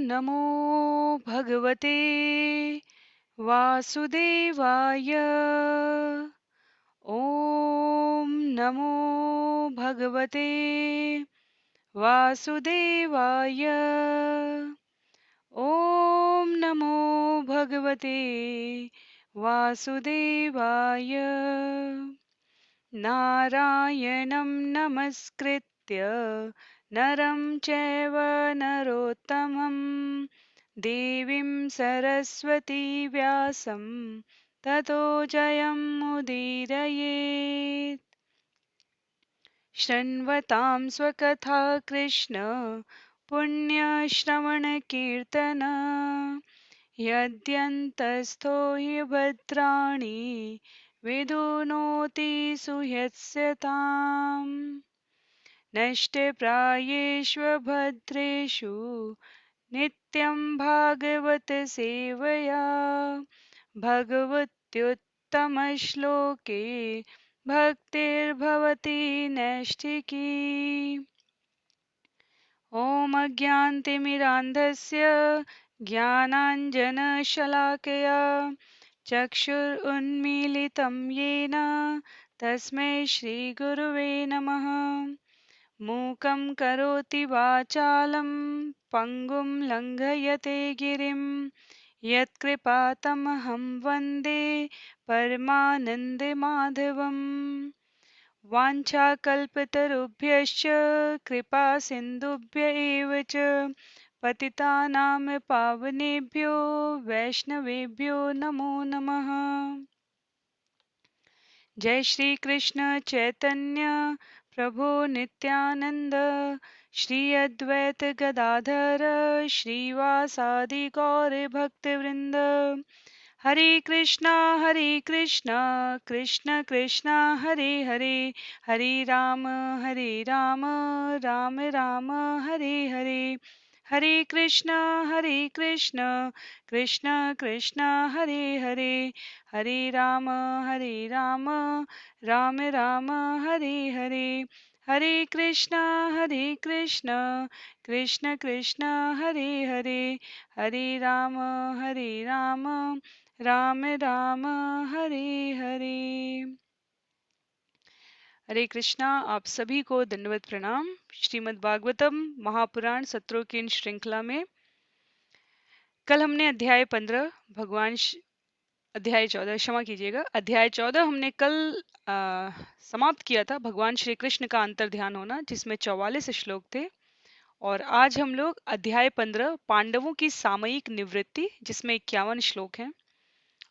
नमो भगवते वासुदेवाय। ॐ नमो भगवते वासुदेवाय। ॐ नमो भगवते वासुदेवाय। नारायणं नमस्कृत्य नरं चैव नरोत्तमं देवीं सरस्वती व्यासं ततो जयमुदीरयेत्। शृण्वतां स्वकथा कृष्ण पुण्यश्रवणकीर्तन यद्यन्तस्थो हि भद्राणि विधुनोति सुह्यस्यताम्। नष्टप्रायेष्वभद्रेषु नित्यं भागवत सेवया भगवत्युत्तमश्लोके भक्तिर्भवति नैष्ठिकी। ॐ अज्ञानतिमिरान्धस्य ज्ञानाञ्जनशलाकया चक्षुरुन्मीलितं येन तस्मै श्रीगुरुवे नमः। मूकं करोति वाचालं पङ्गुं लङ्घयते गिरिं यत्कृपातमहं वन्दे परमानन्दमाधवम्। वाञ्छाकल्पतरुभ्यश्च कृपा सिन्धुभ्य एव च पतितानां पावनेभ्यो वैष्णवेभ्यो नमो नमः। जय श्री कृष्ण चैतन्य प्रभु नित्यानंद श्री अद्वैत गदाधर श्रीवासादि गौर भक्तवृंद। हरे कृष्णा कृष्ण कृष्ण हरे हरे, हरे राम राम राम हरे हरे। हरे कृष्ण कृष्ण कृष्ण हरे हरे, हरे राम राम राम हरे हरे। हरे कृष्ण कृष्ण कृष्ण हरे हरे, हरे राम राम राम हरे हरे। हरे कृष्णा। आप सभी को दंडवत प्रणाम। श्रीमद् भागवतम महापुराण सत्रों की इन श्रृंखला में कल हमने अध्याय 15 अध्याय 14 क्षमा कीजिएगा, अध्याय 14 हमने कल समाप्त किया था। भगवान श्री कृष्ण का अंतर ध्यान होना, जिसमें 44 श्लोक थे। और आज हम लोग अध्याय 15 पांडवों की सामयिक निवृत्ति, जिसमें 51 श्लोक हैं,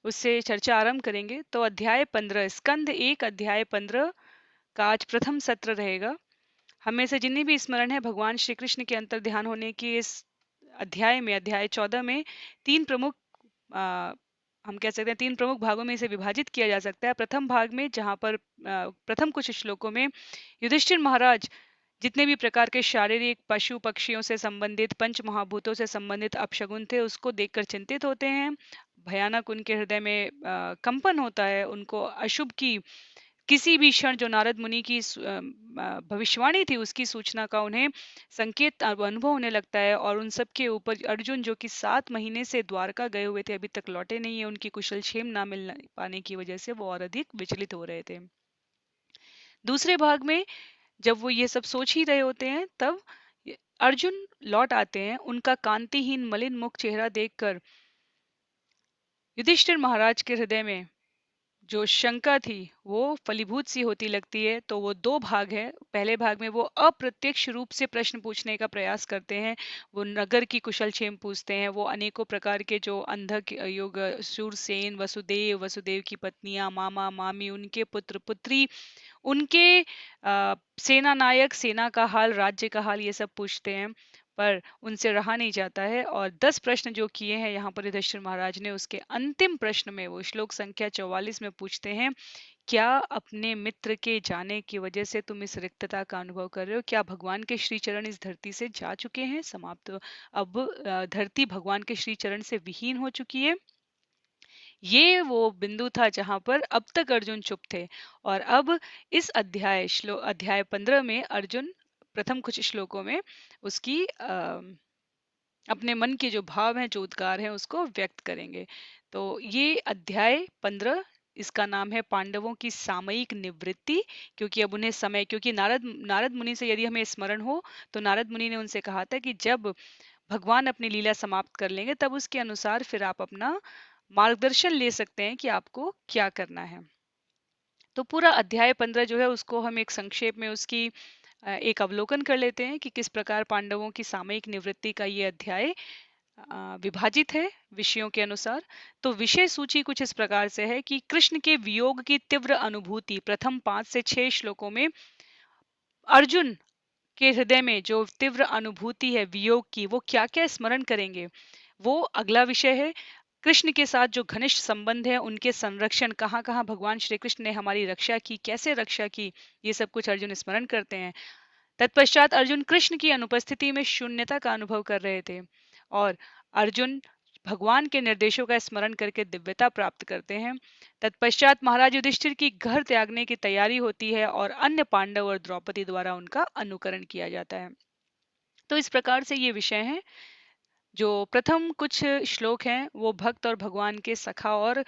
उससे चर्चा आरंभ करेंगे। तो अध्याय 15 स्कंद 1 अध्याय 15 का आज प्रथम सत्र रहेगा। हमें से जिन्हें भी स्मरण है भगवान श्री कृष्ण के अंतर ध्यान होने की, इस अध्याय में अध्याय 14 में तीन प्रमुख हम कह सकते हैं तीन प्रमुख भागों में इसे विभाजित किया जा सकता है। प्रथम भाग में, जहां पर प्रथम कुछ श्लोकों में युधिष्ठिर महाराज जितने भी प्रकार के शारीरिक पशु पक्षियों से संबंधित पंच महाभूतों से संबंधित अपशगुन थे, उसको देखकर चिंतित होते हैं। भयानक उनके हृदय में कंपन होता है। उनको अशुभ की किसी भी क्षण जो नारद मुनि की भविष्यवाणी थी, उसकी सूचना का उन्हें संकेत अनुभव होने लगता है। और उन सब के ऊपर अर्जुन, जो कि 7 महीने से द्वारका गए हुए थे, अभी तक लौटे नहीं है, उनकी कुशल क्षेम ना मिल पाने की वजह से वो और अधिक विचलित हो रहे थे। दूसरे भाग में जब वो ये सब सोच ही रहे होते हैं, तब अर्जुन लौट आते हैं। उनका कांतिहीन मलिन मुख चेहरा देखकर युधिष्ठिर महाराज के हृदय में जो शंका थी वो फलीभूत सी होती लगती है। तो वो दो भाग है। पहले भाग में वो अप्रत्यक्ष रूप से प्रश्न पूछने का प्रयास करते हैं, वो नगर की कुशल क्षेम पूछते हैं, वो अनेकों प्रकार के जो अंधक युग शूरसेन वसुदेव की पत्नियां, मामा मामी, उनके पुत्र पुत्री, उनके सेना नायक, सेना का हाल, राज्य का हाल, ये सब पूछते हैं। पर उनसे रहा नहीं जाता है। और 10 प्रश्न जो किए हैं यहाँ पर युधिष्ठिर महाराज ने, उसके अंतिम प्रश्न में वो श्लोक संख्या 44 में पूछते हैं, क्या अपने मित्र के जाने की वजह से तुम इस रिक्तता का अनुभव कर रहे हो? क्या भगवान के श्री चरण इस धरती से जा चुके हैं, समाप्त? अब धरती भगवान के श्री चरण से विहीन हो चुकी है। ये वो बिंदु था जहां पर अब तक अर्जुन चुप थे। और अब इस अध्याय 15 में अर्जुन प्रथम कुछ श्लोकों में उसकी अपने मन के जो भाव हैं, जो उद्गार हैं, उसको व्यक्त करेंगे। तो ये अध्याय 15, इसका नाम है पांडवों की सामयिक निवृत्ति। क्योंकि अब उन्हें समय, क्योंकि नारद नारद मुनि से यदि हमें स्मरण हो, तो नारद मुनि ने उनसे कहा था कि जब भगवान अपनी लीला समाप्त कर लेंगे तब उसके अनुसार फिर आप अपना मार्गदर्शन ले सकते हैं कि आपको क्या करना है। तो पूरा अध्याय 15 जो है उसको हम एक संक्षेप में उसकी एक अवलोकन कर लेते हैं कि किस प्रकार पांडवों की सामयिक निवृत्ति का ये अध्याय विभाजित है विषयों के अनुसार। तो विषय सूची कुछ इस प्रकार से है कि कृष्ण के वियोग की तीव्र अनुभूति, प्रथम 5 से 6 श्लोकों में अर्जुन के हृदय में जो तीव्र अनुभूति है वियोग की, वो क्या क्या स्मरण करेंगे, वो अगला विषय है। कृष्ण के साथ जो घनिष्ठ संबंध है, उनके संरक्षण, कहाँ कहाँ भगवान श्री कृष्ण ने हमारी रक्षा की, कैसे रक्षा की, ये सब कुछ अर्जुन स्मरण करते हैं। तत्पश्चात अर्जुन कृष्ण की अनुपस्थिति में शून्यता का अनुभव कर रहे थे, और अर्जुन भगवान के निर्देशों का स्मरण करके दिव्यता प्राप्त करते हैं। तत्पश्चात महाराज युधिष्ठिर की घर त्यागने की तैयारी होती है और अन्य पांडव और द्रौपदी द्वारा उनका अनुकरण किया जाता है। तो इस प्रकार से ये विषय है। जो प्रथम कुछ श्लोक हैं वो भक्त और भगवान के सखा, और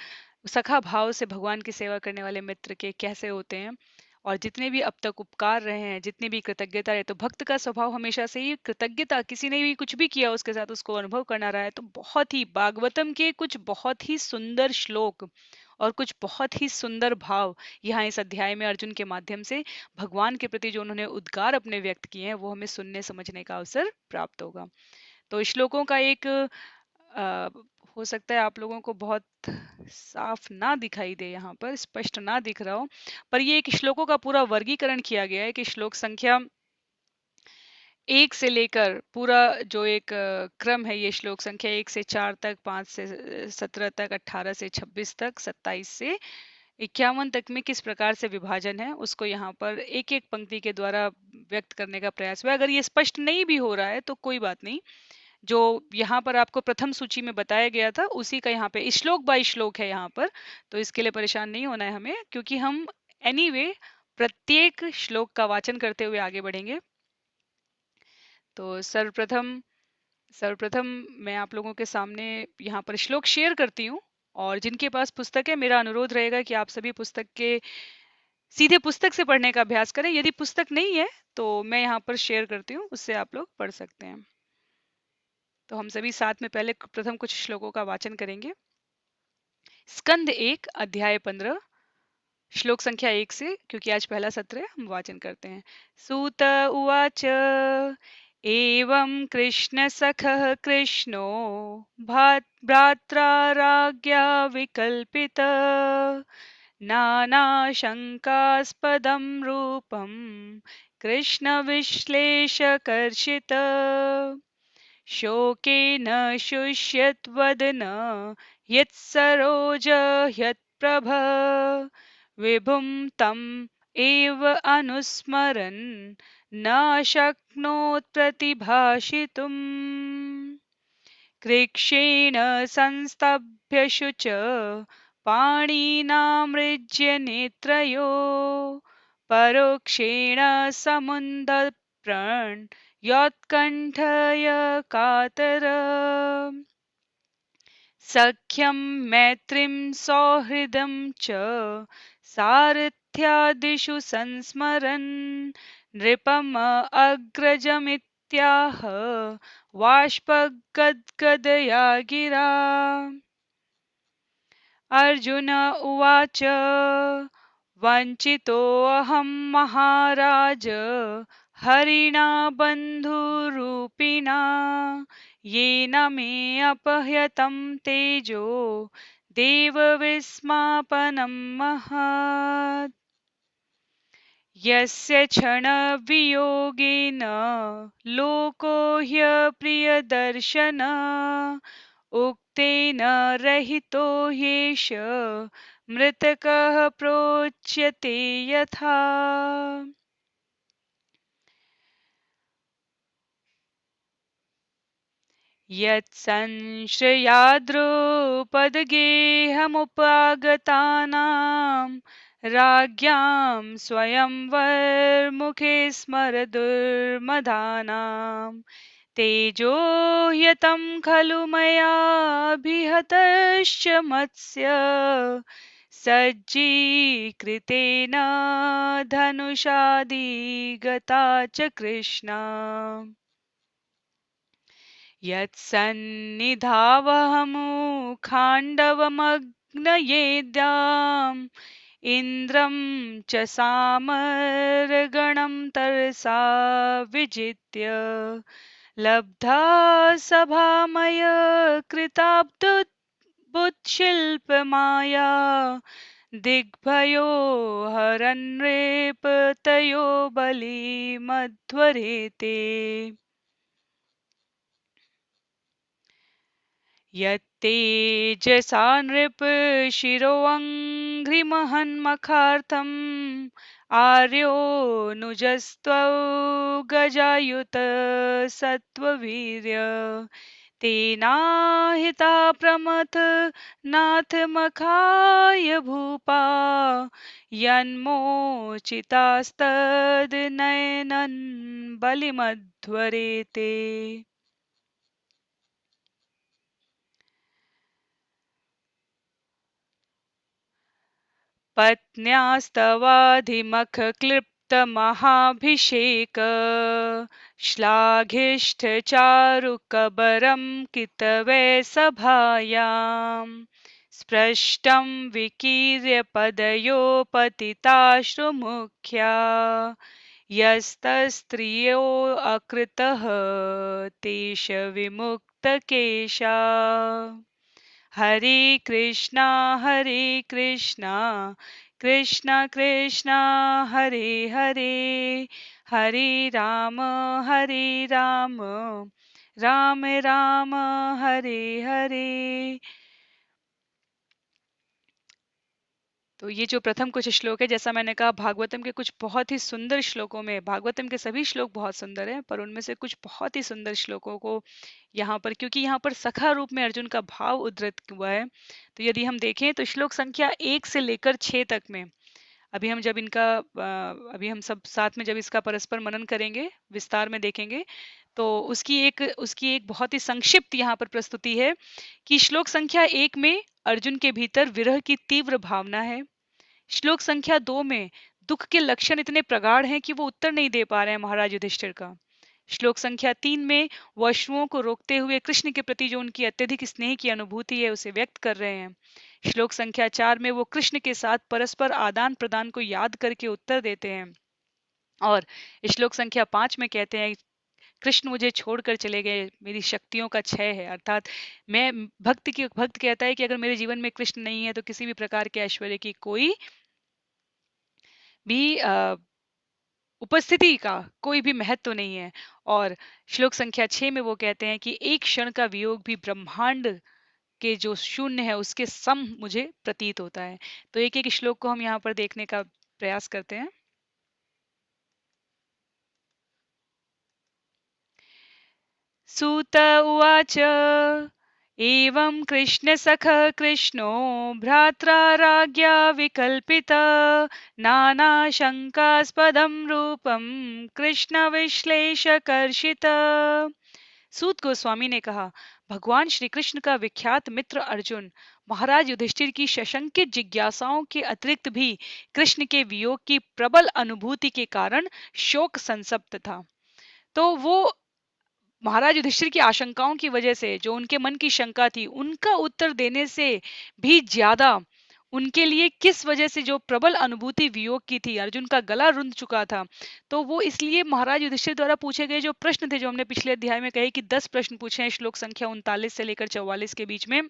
सखा भाव से भगवान की सेवा करने वाले मित्र के कैसे होते हैं, और जितने भी अब तक उपकार रहे हैं, जितनी भी कृतज्ञता है, तो भक्त का स्वभाव हमेशा से ही कृतज्ञता, किसी ने भी कुछ भी किया उसके साथ उसको अनुभव करना रहा है। तो बहुत ही भागवतम के कुछ बहुत ही सुंदर श्लोक और कुछ बहुत ही सुंदर भाव यहाँ इस अध्याय में अर्जुन के माध्यम से भगवान के प्रति जो उन्होंने उद्गार अपने व्यक्त किए हैं, वो हमें सुनने समझने का अवसर प्राप्त होगा। तो श्लोकों का एक हो सकता है आप लोगों को बहुत साफ ना दिखाई दे, यहाँ पर स्पष्ट ना दिख रहा हो, पर ये एक श्लोकों का पूरा वर्गीकरण किया गया है कि श्लोक संख्या 1 से लेकर पूरा जो एक क्रम है, ये श्लोक संख्या 1 से 4 तक, 5 से 17 तक, 18 से 26 तक, 27 से 51 तक में किस प्रकार से विभाजन है, उसको यहाँ पर एक एक पंक्ति के द्वारा व्यक्त करने का प्रयास हुआ। अगर ये स्पष्ट नहीं भी हो रहा है तो कोई बात नहीं, जो यहाँ पर आपको प्रथम सूची में बताया गया था उसी का यहाँ पे श्लोक बाय श्लोक है यहाँ पर। तो इसके लिए परेशान नहीं होना है हमें, क्योंकि हम एनीवे प्रत्येक श्लोक का वाचन करते हुए आगे बढ़ेंगे। तो सर्वप्रथम मैं आप लोगों के सामने यहाँ पर श्लोक शेयर करती हूँ, और जिनके पास पुस्तक है, मेरा अनुरोध रहेगा कि आप सभी पुस्तक के सीधे पुस्तक से पढ़ने का अभ्यास करें। यदि पुस्तक नहीं है तो मैं यहाँ पर शेयर करती हूँ, उससे आप लोग पढ़ सकते हैं। तो हम सभी साथ में पहले प्रथम कुछ श्लोकों का वाचन करेंगे। स्कंद 1 अध्याय 15 श्लोक संख्या 1 से, क्योंकि आज पहला सत्र है, हम वाचन करते हैं। सूत उवाच एवं कृष्ण सखः कृष्णो भ्रात्रा राज्ञा विकल्पित नानाशङ्कास्पदं रूपं कृष्ण विश्लेषकर्षित शोकेन शुष्यत्वदन यत्सरोज ह्यत्प्रभ विभुं तम् एव अनुस्मरन् न शक्नोत् प्रतिभाषितुम् कृच्छ्रेण संस्तभ्य शुच पाणिनामृज्य नेत्रयो परोक्षेण समुन्दप्रण్ योत्कण्ठय कातर सख्यं मैत्रीं सौहृदं च सारथ्यादिषु संस्मरन् नृपम् अग्रजमित्याह बाष्पगद्गदया गिरा। अर्जुन उवाच वञ्चितोऽहं महाराज हरिणा बन्धुरूपिणा येन मे अपहृतं तेजो देवविस्मापनं महत् यस्य क्षणवियोगेन लोको ह्यप्रियदर्शन उक्तेन रहितो ह्येष मृतकः प्रोच्यते यथा। यत्संश्रयाद्रुपदगेहमुपागतानां राज्ञां स्वयंवरमुखे स्मरदुर्मदानां तेजो ह्यतं खलु मयाभिहतश्च मत्स्य सज्जीकृतेन धनुषादिगता च कृष्णा यत्सन्निधावहमुखाण्डवमग्नयेद्याम् इन्द्रं च सामरगणं तरसा विजित्य लब्धा सभामय कृताब्दुत्शिल्पमाया दिग्भयो हरन्नृपतयो बलिमध्वरेते यत्तेजसा नृपशिरोऽङ्घ्रिमहन्मखार्थम् आर्योऽनुजस्त्वौ गजायुतसत्त्ववीर्य तेनाहिता प्रमथ नाथमखाय भूपा यन्मोचितास्तद्नयनन् बलिमध्वरेते पत्न्यास्तवाधिमखक्लृप्तमहाभिषेक श्लाघिष्ठचारुकबरं कितवैसभायाम् स्पृष्टं विकीर्य पदयो पतिताश्रुमुख्या यस्तस्त्रियो अकृतः तेषविमुक्तकेशा हरे कृष्णा कृष्ण कृष्ण हरे हरे हरे राम राम राम हरे हरे। तो ये जो प्रथम कुछ श्लोक है, जैसा मैंने कहा, भागवतम के कुछ बहुत ही सुंदर श्लोकों में, भागवतम के सभी श्लोक बहुत सुंदर हैं, पर उनमें से कुछ बहुत ही सुंदर श्लोकों को यहाँ पर, क्योंकि यहाँ पर सखा रूप में अर्जुन का भाव उद्धृत हुआ है, तो यदि हम देखें तो श्लोक संख्या 1 से लेकर 6 तक में, अभी हम जब इनका अभी हम सब साथ में जब इसका परस्पर मनन करेंगे, विस्तार में देखेंगे, तो उसकी एक बहुत ही संक्षिप्त यहाँ पर प्रस्तुति है कि श्लोक संख्या 1 में अर्जुन के भीतर विरह की तीव्र भावना है। श्लोक संख्या 2 में दुख के लक्षण इतने प्रगाढ़ हैं कि वो उत्तर नहीं दे पा रहे हैं महाराज युधिष्ठिर का। श्लोक संख्या 3 में वो अश्रुओं को रोकते हुए कृष्ण के प्रति जो उनकी अत्यधिक स्नेह की अनुभूति है उसे व्यक्त कर रहे हैं। श्लोक संख्या 4 में वो कृष्ण के साथ परस्पर आदान प्रदान को याद करके उत्तर देते हैं, और श्लोक संख्या 5 में कहते हैं कृष्ण मुझे छोड़कर चले गए, मेरी शक्तियों का क्षय है, अर्थात मैं भक्त कहता है कि अगर मेरे जीवन में कृष्ण नहीं है तो किसी भी प्रकार के ऐश्वर्य की कोई भी उपस्थिति का कोई भी महत्व नहीं है। और श्लोक संख्या 6 में वो कहते हैं कि एक क्षण का वियोग भी ब्रह्मांड के जो शून्य है उसके सम मुझे प्रतीत होता है। तो एक एक श्लोक को हम यहाँ पर देखने का प्रयास करते हैं। सूत उवाच एवं कृष्णसखः कृष्णो भ्रात्रा राज्ञा विकल्पित नानाशङ्कास्पदं रूपं कृष्णविश्लेषकर्षित। सूत गोस्वामी ने कहा, भगवान श्री कृष्ण का विख्यात मित्र अर्जुन महाराज युधिष्ठिर की सशंकित जिज्ञासाओं के अतिरिक्त भी कृष्ण के वियोग की प्रबल अनुभूति के कारण शोक संसप्त था। तो वो महाराज युधिष्ठिर की आशंकाओं की वजह से, जो उनके मन की शंका थी, उनका उत्तर देने से भी ज्यादा उनके लिए किस वजह से जो प्रबल अनुभूति वियोग की थी, अर्जुन का गला रुंध चुका था, तो वो इसलिए महाराज युधिष्ठिर द्वारा पूछे गए जो प्रश्न थे, जो हमने पिछले अध्याय में कहे कि 10 प्रश्न पूछे हैं श्लोक संख्या 39 से लेकर 44 के बीच में,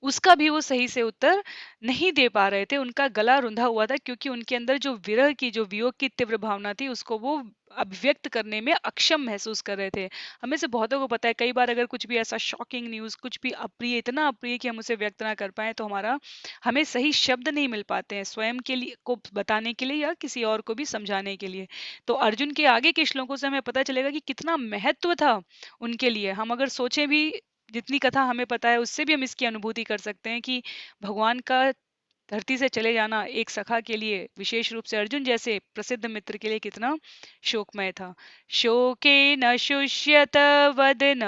उसका भी वो सही से उत्तर नहीं दे पा रहे थे। उनका गला रुंधा हुआ था क्योंकि उनके अंदर जो विरह की, जो वियोग की तीव्र भावना थी, उसको वो अभिव्यक्त करने में अक्षम महसूस कर रहे थे। हमें से बहुतों को पता है, कई बार अगर कुछ भी ऐसा शॉकिंग न्यूज़, कुछ भी अप्रिय, इतना अप्रिय कि हम उसे व्यक्त ना कर पाए, तो हमें सही शब्द नहीं मिल पाते हैं स्वयं के लिए को बताने के लिए या किसी और को भी समझाने के लिए। तो अर्जुन के आगे के श्लोकों से हमें पता चलेगा कि कितना महत्व था उनके लिए। हम अगर सोचें भी, जितनी कथा हमें पता है उससे भी हम इसकी अनुभूति कर सकते हैं कि भगवान का धरती से चले जाना एक सखा के लिए, विशेष रूप से अर्जुन जैसे प्रसिद्ध मित्र के लिए कितना शोकमय था। शोकेन शुष्यत वदन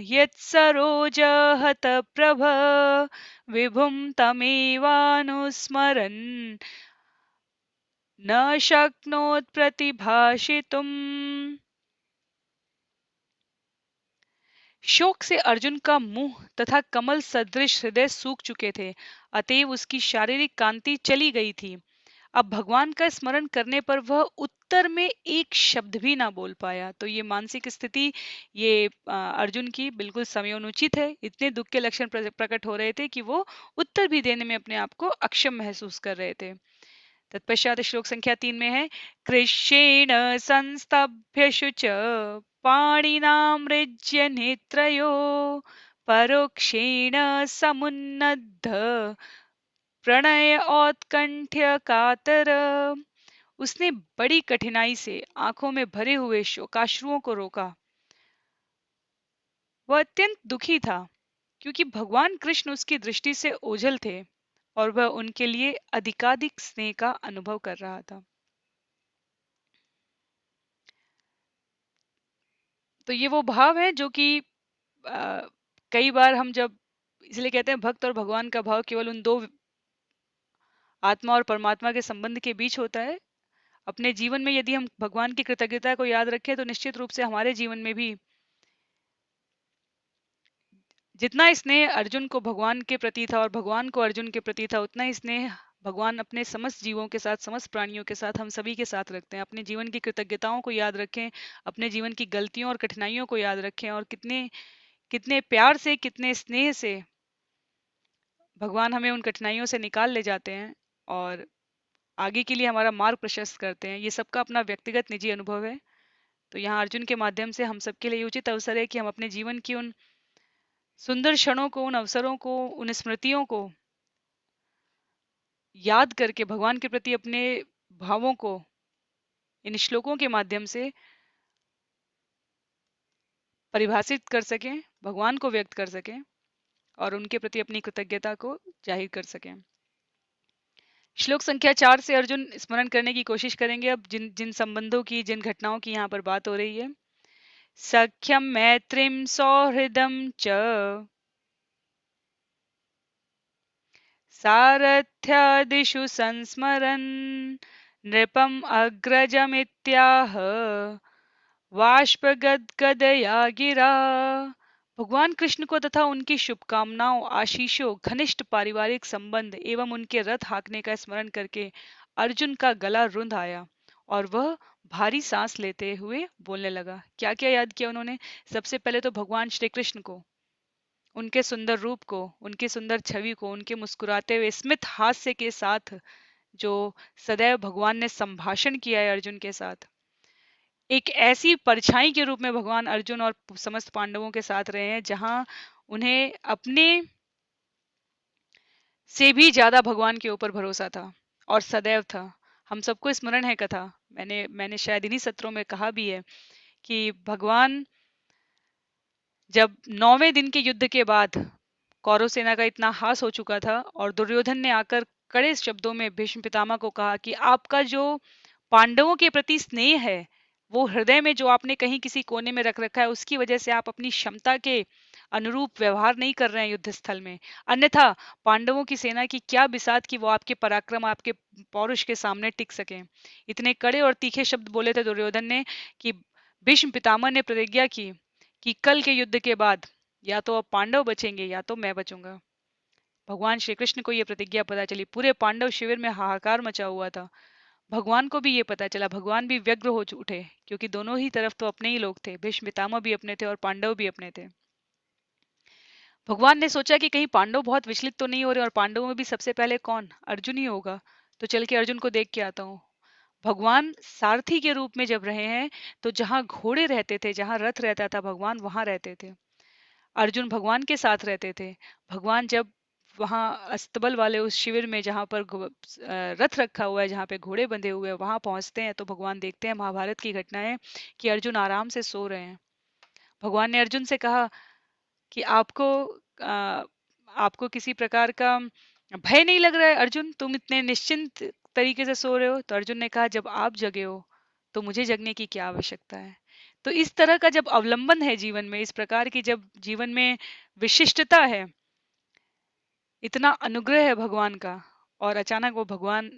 यत्सरोज हत प्रभ विभुम तमेवानुस्मरन् न शक्नोत् प्रतिभाषितुम्। शोक से अर्जुन का मुंह तथा कमल सदृश हृदय सूख चुके थे, अतएव उसकी शारीरिक कांति चली गई थी। अब भगवान का स्मरण करने पर वह उत्तर में एक शब्द भी ना बोल पाया। तो ये मानसिक स्थिति ये अर्जुन की बिल्कुल समयोनुचित है। इतने दुख के लक्षण प्रकट हो रहे थे कि वो उत्तर भी देने में अपने आप को अक्षम महसूस कर रहे थे। तत्पश्चात श्लोक संख्या 3 में है, कृष्येण संस्तभ्य शुच पाणिनामृज्य नेत्रयो परोक्षेण समुन्नद्ध प्रणय औत्कंठ्य कातर। उसने बड़ी कठिनाई से आंखों में भरे हुए शोकाश्रुओं को रोका। वह अत्यंत दुखी था क्योंकि भगवान कृष्ण उसकी दृष्टि से ओझल थे और वह उनके लिए अधिकाधिक स्नेह का अनुभव कर रहा था। तो ये वो भाव है जो कि कई बार हम जब, इसलिए कहते हैं भक्त और भगवान का भाव केवल उन दो आत्मा और परमात्मा के संबंध के बीच होता है। अपने जीवन में यदि हम भगवान की कृतज्ञता को याद रखें तो निश्चित रूप से हमारे जीवन में भी जितना स्नेह अर्जुन को भगवान के प्रति था और भगवान को अर्जुन के प्रति था, उतना ही स्नेह भगवान अपने समस्त जीवों के साथ, समस्त प्राणियों के साथ, हम सभी के साथ रखते हैं। अपने जीवन की कृतज्ञताओं को याद रखें, अपने जीवन की गलतियों और कठिनाइयों को याद रखें और कितने कितने प्यार से, कितने स्नेह से भगवान हमें उन कठिनाइयों से निकाल ले जाते हैं और आगे के लिए हमारा मार्ग प्रशस्त करते हैं। ये सबका अपना व्यक्तिगत निजी अनुभव है। तो यहाँ अर्जुन के माध्यम से हम सबके लिए उचित अवसर है कि हम अपने जीवन की उन सुंदर क्षणों को, उन अवसरों को, उन स्मृतियों को याद करके भगवान के प्रति अपने भावों को इन श्लोकों के माध्यम से परिभाषित कर सकें, भगवान को व्यक्त कर सकें और उनके प्रति अपनी कृतज्ञता को जाहिर कर सकें। श्लोक संख्या 4 से अर्जुन स्मरण करने की कोशिश करेंगे अब जिन जिन संबंधों की, जिन घटनाओं की यहाँ पर बात हो रही है। सख्यम मैत्रीम सौहृदम च सारथ्यादिषु संस्मरन् नृपम अग्रजमित्याह वाष्पगदगदया गिरा। भगवान कृष्ण को तथा उनकी शुभकामनाओं, आशीषों, घनिष्ठ पारिवारिक संबंध एवं उनके रथ हाँकने का स्मरण करके अर्जुन का गला रुंध आया और वह भारी सांस लेते हुए बोलने लगा। क्या क्या याद किया उन्होंने? सबसे पहले तो भगवान श्री कृष्ण को, उनके सुंदर रूप को, उनकी सुंदर छवि को, उनके मुस्कुराते हुए स्मित हास्य के साथ जो सदैव भगवान ने संभाषण किया है अर्जुन के साथ, एक ऐसी परछाई के रूप में भगवान अर्जुन और समस्त पांडवों के साथ रहे हैं जहां उन्हें अपने से भी ज्यादा भगवान के ऊपर भरोसा था और सदैव था। हम सबको स्मरण है कथा, मैंने शायद इन्हीं सत्रों में कहा भी है कि भगवान जब 9वें दिन के युद्ध के बाद कौरव सेना का इतना हास हो चुका था और दुर्योधन ने आकर कड़े शब्दों में भीष्म पितामह को कहा कि आपका जो पांडवों के प्रति स्नेह है वो हृदय में जो आपने कहीं किसी कोने में रख रखा है, उसकी वजह से आप अपनी क्षमता के अनुरूप व्यवहार नहीं कर रहे हैं युद्ध स्थल में। अन्यथा पांडवों की सेना की क्या बिसात कि वो आपके पराक्रम, आपके पौरुष के सामने टिक सके। इतने कड़े और तीखे शब्द बोले थे दुर्योधन ने कि भीष्म पितामह ने प्रतिज्ञा की कि कल के युद्ध के बाद या तो अब पांडव बचेंगे या तो मैं बचूंगा। भगवान श्री कृष्ण को यह प्रतिज्ञा पता चली, पूरे पांडव शिविर में हाहाकार मचा हुआ था। भगवान को भी ये पता चला, भगवान भी व्यग्र हो उठे क्योंकि दोनों ही तरफ तो अपने ही लोग थे, भीष्म पितामह भी अपने थे और पांडव भी अपने थे। भगवान ने सोचा कि कहीं पांडव बहुत विचलित तो नहीं हो रहे और पांडवों में भी सबसे पहले कौन, अर्जुन ही होगा, तो चल के अर्जुन को देख के आता हूँ। भगवान सारथी के रूप में जब रहे हैं तो जहां घोड़े रहते थे, जहां रथ रहता था, भगवान वहां रहते थे। अर्जुन भगवान के साथ रहते थे। भगवान जब वहां अस्तबल वाले उस शिविर में जहां पर रथ रखा हुआ है, जहां पे घोड़े बंधे हुए हैं, वहां पहुंचते हैं तो भगवान देखते हैं महाभारत की घटना है कि अर्जुन आराम से सो रहे हैं। भगवान ने अर्जुन से कहा कि आपको किसी प्रकार का भय नहीं लग रहा है अर्जुन, तुम इतने निश्चिंत तरीके से सो रहे हो? तो अर्जुन ने कहा, जब आप जगे हो तो मुझे जगने की क्या आवश्यकता है। तो इस तरह का जब अवलंबन है जीवन में, इस प्रकार की जब जीवन में विशिष्टता है, इतना अनुग्रह है भगवान का, और अचानक वो भगवान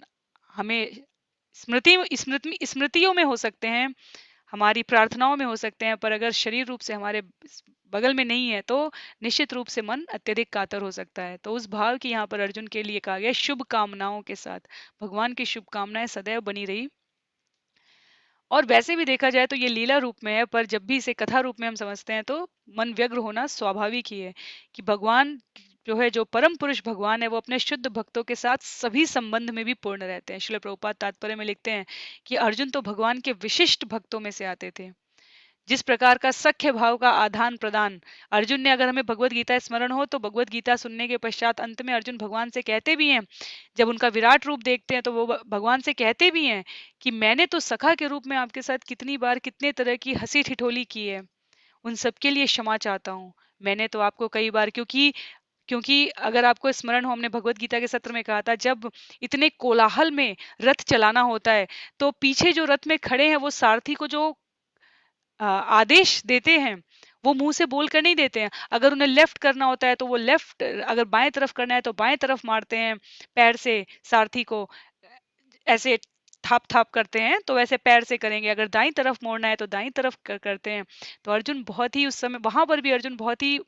हमें स्मृतियों में हो सकते हैं, हमारी प्रार्थनाओं में हो सकते हैं, पर अगर शरीर रूप से हमारे बगल में नहीं है तो निश्चित रूप से मन अत्यधिक कातर हो सकता है। तो उस भाव की यहाँ पर अर्जुन के लिए कहा गया, शुभ कामनाओं के साथ भगवान की शुभकामनाएं सदैव बनी रही। और वैसे भी देखा जाए तो ये लीला रूप में है, पर जब भी इसे कथा रूप में हम समझते हैं तो मन व्यग्र होना स्वाभाविक ही है कि भगवान जो है, जो परम पुरुष भगवान है, वो अपने शुद्ध भक्तों के साथ सभी संबंध में भी पूर्ण रहते हैं। श्रील प्रभुपाद तात्पर्य में लिखते हैं कि अर्जुन तो भगवान के विशिष्ट भक्तों में से आते थे। जिस प्रकार का सख्य भाव का आदान प्रदान अर्जुन ने, अगर हमें भगवत गीता स्मरण हो तो भगवत गीता सुनने के पश्चात अंत में अर्जुन भगवान से कहते भी हैं, जब उनका विराट रूप देखते हैं तो वो भगवान से कहते भी हैं कि मैंने तो सखा के रूप में आपके साथ कितनी बार कितने तरह की हंसी ठिठोली की है, उन सबके लिए क्षमा चाहता हूँ। मैंने तो आपको कई बार, क्योंकि क्योंकि अगर आपको स्मरण हो, हमने भगवत गीता के सत्र में कहा था, जब इतने कोलाहल में रथ चलाना होता है तो पीछे जो रथ में खड़े हैं वो सारथी को जो आदेश देते हैं, वो मुंह से बोल कर नहीं देते हैं। अगर उन्हें लेफ्ट करना होता है तो वो लेफ्ट, अगर बाएं तरफ करना है तो बाएं तरफ मारते हैं पैर से सारथी को, ऐसे थाप थाप करते हैं तो वैसे पैर से करेंगे। अगर दाईं तरफ मोड़ना है तो दाईं तरफ करते हैं। तो अर्जुन बहुत ही उस समय वहां पर भी अर्जुन बहुत ही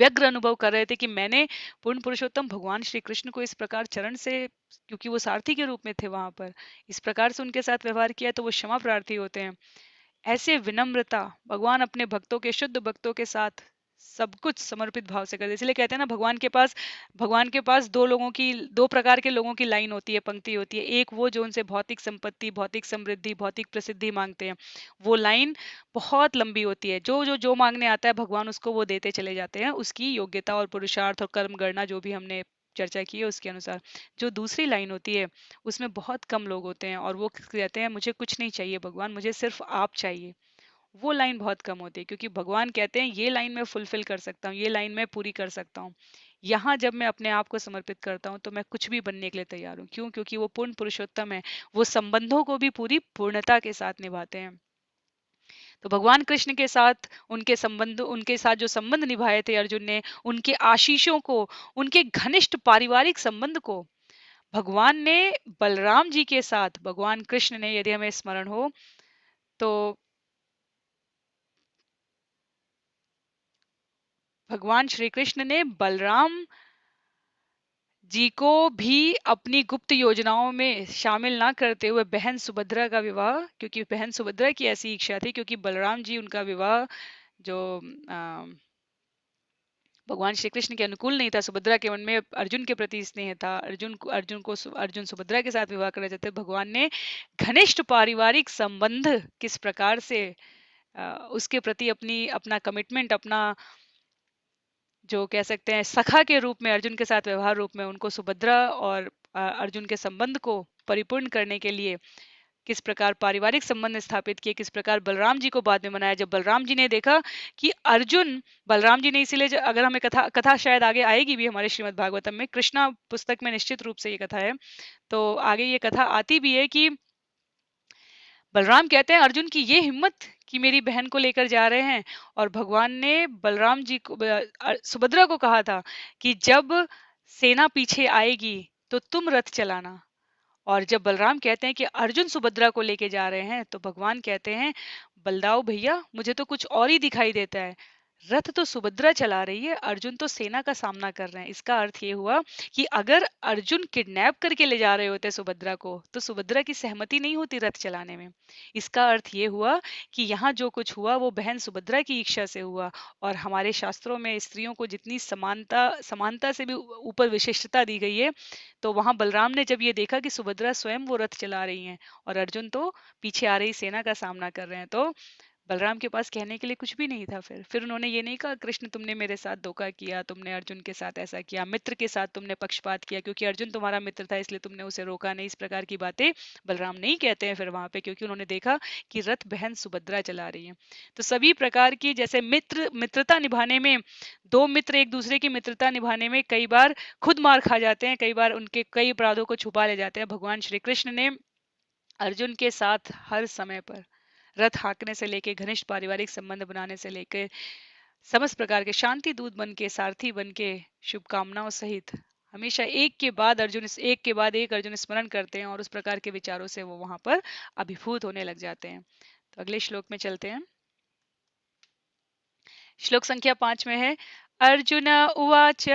व्यग्र अनुभव कर रहे थे कि मैंने पूर्ण पुरुषोत्तम भगवान श्री कृष्ण को इस प्रकार चरण से, क्योंकि वो सारथी के रूप में थे वहां पर, इस प्रकार से उनके साथ व्यवहार किया तो वो क्षमा प्रार्थी होते हैं। ऐसे विनम्रता भगवान अपने भक्तों के, शुद्ध भक्तों के साथ सब कुछ समर्पित भाव से करते, इसलिए कहते हैं ना, भगवान के पास दो प्रकार के लोगों की लाइन होती है, पंक्ति होती है। एक वो जो उनसे भौतिक संपत्ति, भौतिक समृद्धि, भौतिक प्रसिद्धि मांगते हैं, वो लाइन बहुत लंबी होती है। जो मांगने आता है भगवान उसको वो देते चले जाते हैं, उसकी योग्यता और पुरुषार्थ और कर्म गणना जो भी हमने चर्चा की है उसके अनुसार। जो दूसरी लाइन होती है उसमें बहुत कम लोग होते हैं और वो कहते हैं मुझे कुछ नहीं चाहिए भगवान, मुझे सिर्फ आप चाहिए। वो लाइन बहुत कम होती है, क्योंकि भगवान कहते हैं ये लाइन मैं फुलफिल कर सकता हूँ, ये लाइन मैं पूरी कर सकता हूँ। यहाँ जब मैं अपने आप को समर्पित करता हूँ तो मैं कुछ भी बनने के लिए तैयार हूँ। क्यों? क्योंकि वो पूर्ण पुरुषोत्तम है, वो संबंधों को भी पूरी पूर्णता के साथ निभाते हैं। तो भगवान कृष्ण के साथ उनके साथ जो संबंध निभाए थे अर्जुन ने, उनके आशीषों को, उनके घनिष्ठ पारिवारिक संबंध को भगवान ने बलराम जी के साथ, भगवान कृष्ण ने, यदि हमें स्मरण हो तो भगवान श्री कृष्ण ने बलराम जी को भी अपनी गुप्त योजनाओं में शामिल ना करते हुए बहन सुभद्रा का विवाह, क्योंकि बहन सुभद्रा की ऐसी इच्छा थी, क्योंकि बलराम जी उनका विवाह जो भगवान श्री कृष्ण के अनुकूल नहीं था, सुभद्रा के मन में अर्जुन के प्रति स्नेह था, अर्जुन सुभद्रा के साथ विवाह करना चाहते। भगवान ने घनिष्ठ पारिवारिक संबंध किस प्रकार से उसके प्रति अपना कमिटमेंट, अपना जो कह सकते हैं सखा के रूप में अर्जुन के साथ व्यवहार रूप में, उनको सुभद्रा और अर्जुन के संबंध को परिपूर्ण करने के लिए किस प्रकार पारिवारिक संबंध स्थापित किए, किस प्रकार बलराम जी को बाद में मनाया। जब बलराम जी ने देखा कि बलराम जी ने, इसीलिए अगर हमें कथा कथा शायद आगे आएगी भी हमारे श्रीमद् भागवतम में, कृष्णा पुस्तक में निश्चित रूप से ये कथा है, तो आगे ये कथा आती भी है कि बलराम कहते हैं अर्जुन की ये हिम्मत कि मेरी बहन को लेकर जा रहे हैं। और भगवान ने बलराम जी को, सुभद्रा को कहा था कि जब सेना पीछे आएगी तो तुम रथ चलाना। और जब बलराम कहते हैं कि अर्जुन सुभद्रा को लेके जा रहे हैं तो भगवान कहते हैं बलदाऊ भैया, मुझे तो कुछ और ही दिखाई देता है। रथ तो सुभद्रा चला रही है, अर्जुन तो सेना का सामना कर रहे हैं। इसका अर्थ ये हुआ कि अगर अर्जुन किडनैप करके ले जा रहे होते सुभद्रा को तो सुभद्रा की सहमति नहीं होती रथ चलाने में। इसका अर्थ ये हुआ कि यहाँ जो कुछ हुआ वो बहन सुभद्रा की इच्छा से हुआ। और हमारे शास्त्रों में स्त्रियों को जितनी समानता से भी ऊपर विशिष्टता दी गई है, तो वहां बलराम ने जब ये देखा कि सुभद्रा स्वयं वो रथ चला रही हैं और अर्जुन तो पीछे आ रही सेना का सामना कर रहे हैं, तो बलराम के पास कहने के लिए कुछ भी नहीं था। फिर उन्होंने ये नहीं कहा कृष्ण तुमने मेरे साथ धोखा किया, तुमने अर्जुन के साथ ऐसा किया, मित्र के साथ तुमने पक्षपात किया, क्योंकि अर्जुन तुम्हारा मित्र था इसलिए तुमने उसे रोका नहीं। इस प्रकार की बातें बलराम नहीं कहते हैं फिर वहां पे, क्योंकि उन्होंने देखा कि रथ बहन सुभद्रा चला रही है। तो सभी प्रकार की, जैसे मित्रता निभाने में, दो मित्र एक दूसरे की मित्रता निभाने में कई बार खुद मार खा जाते हैं, कई बार उनके कई अपराधों को छुपा ले जाते हैं। भगवान श्री कृष्ण ने अर्जुन के साथ हर समय पर रथ हाँकने से लेके, घनिष्ठ पारिवारिक संबंध बनाने से लेकर, समस्त प्रकार के शांति दूत बन के, सारथी बन के, शुभकामनाओं सहित हमेशा एक के बाद एक अर्जुन स्मरण करते हैं, और उस प्रकार के विचारों से वो वहां पर अभिभूत होने लग जाते हैं। तो अगले श्लोक में चलते हैं। श्लोक संख्या 5 में है, अर्जुन उवाच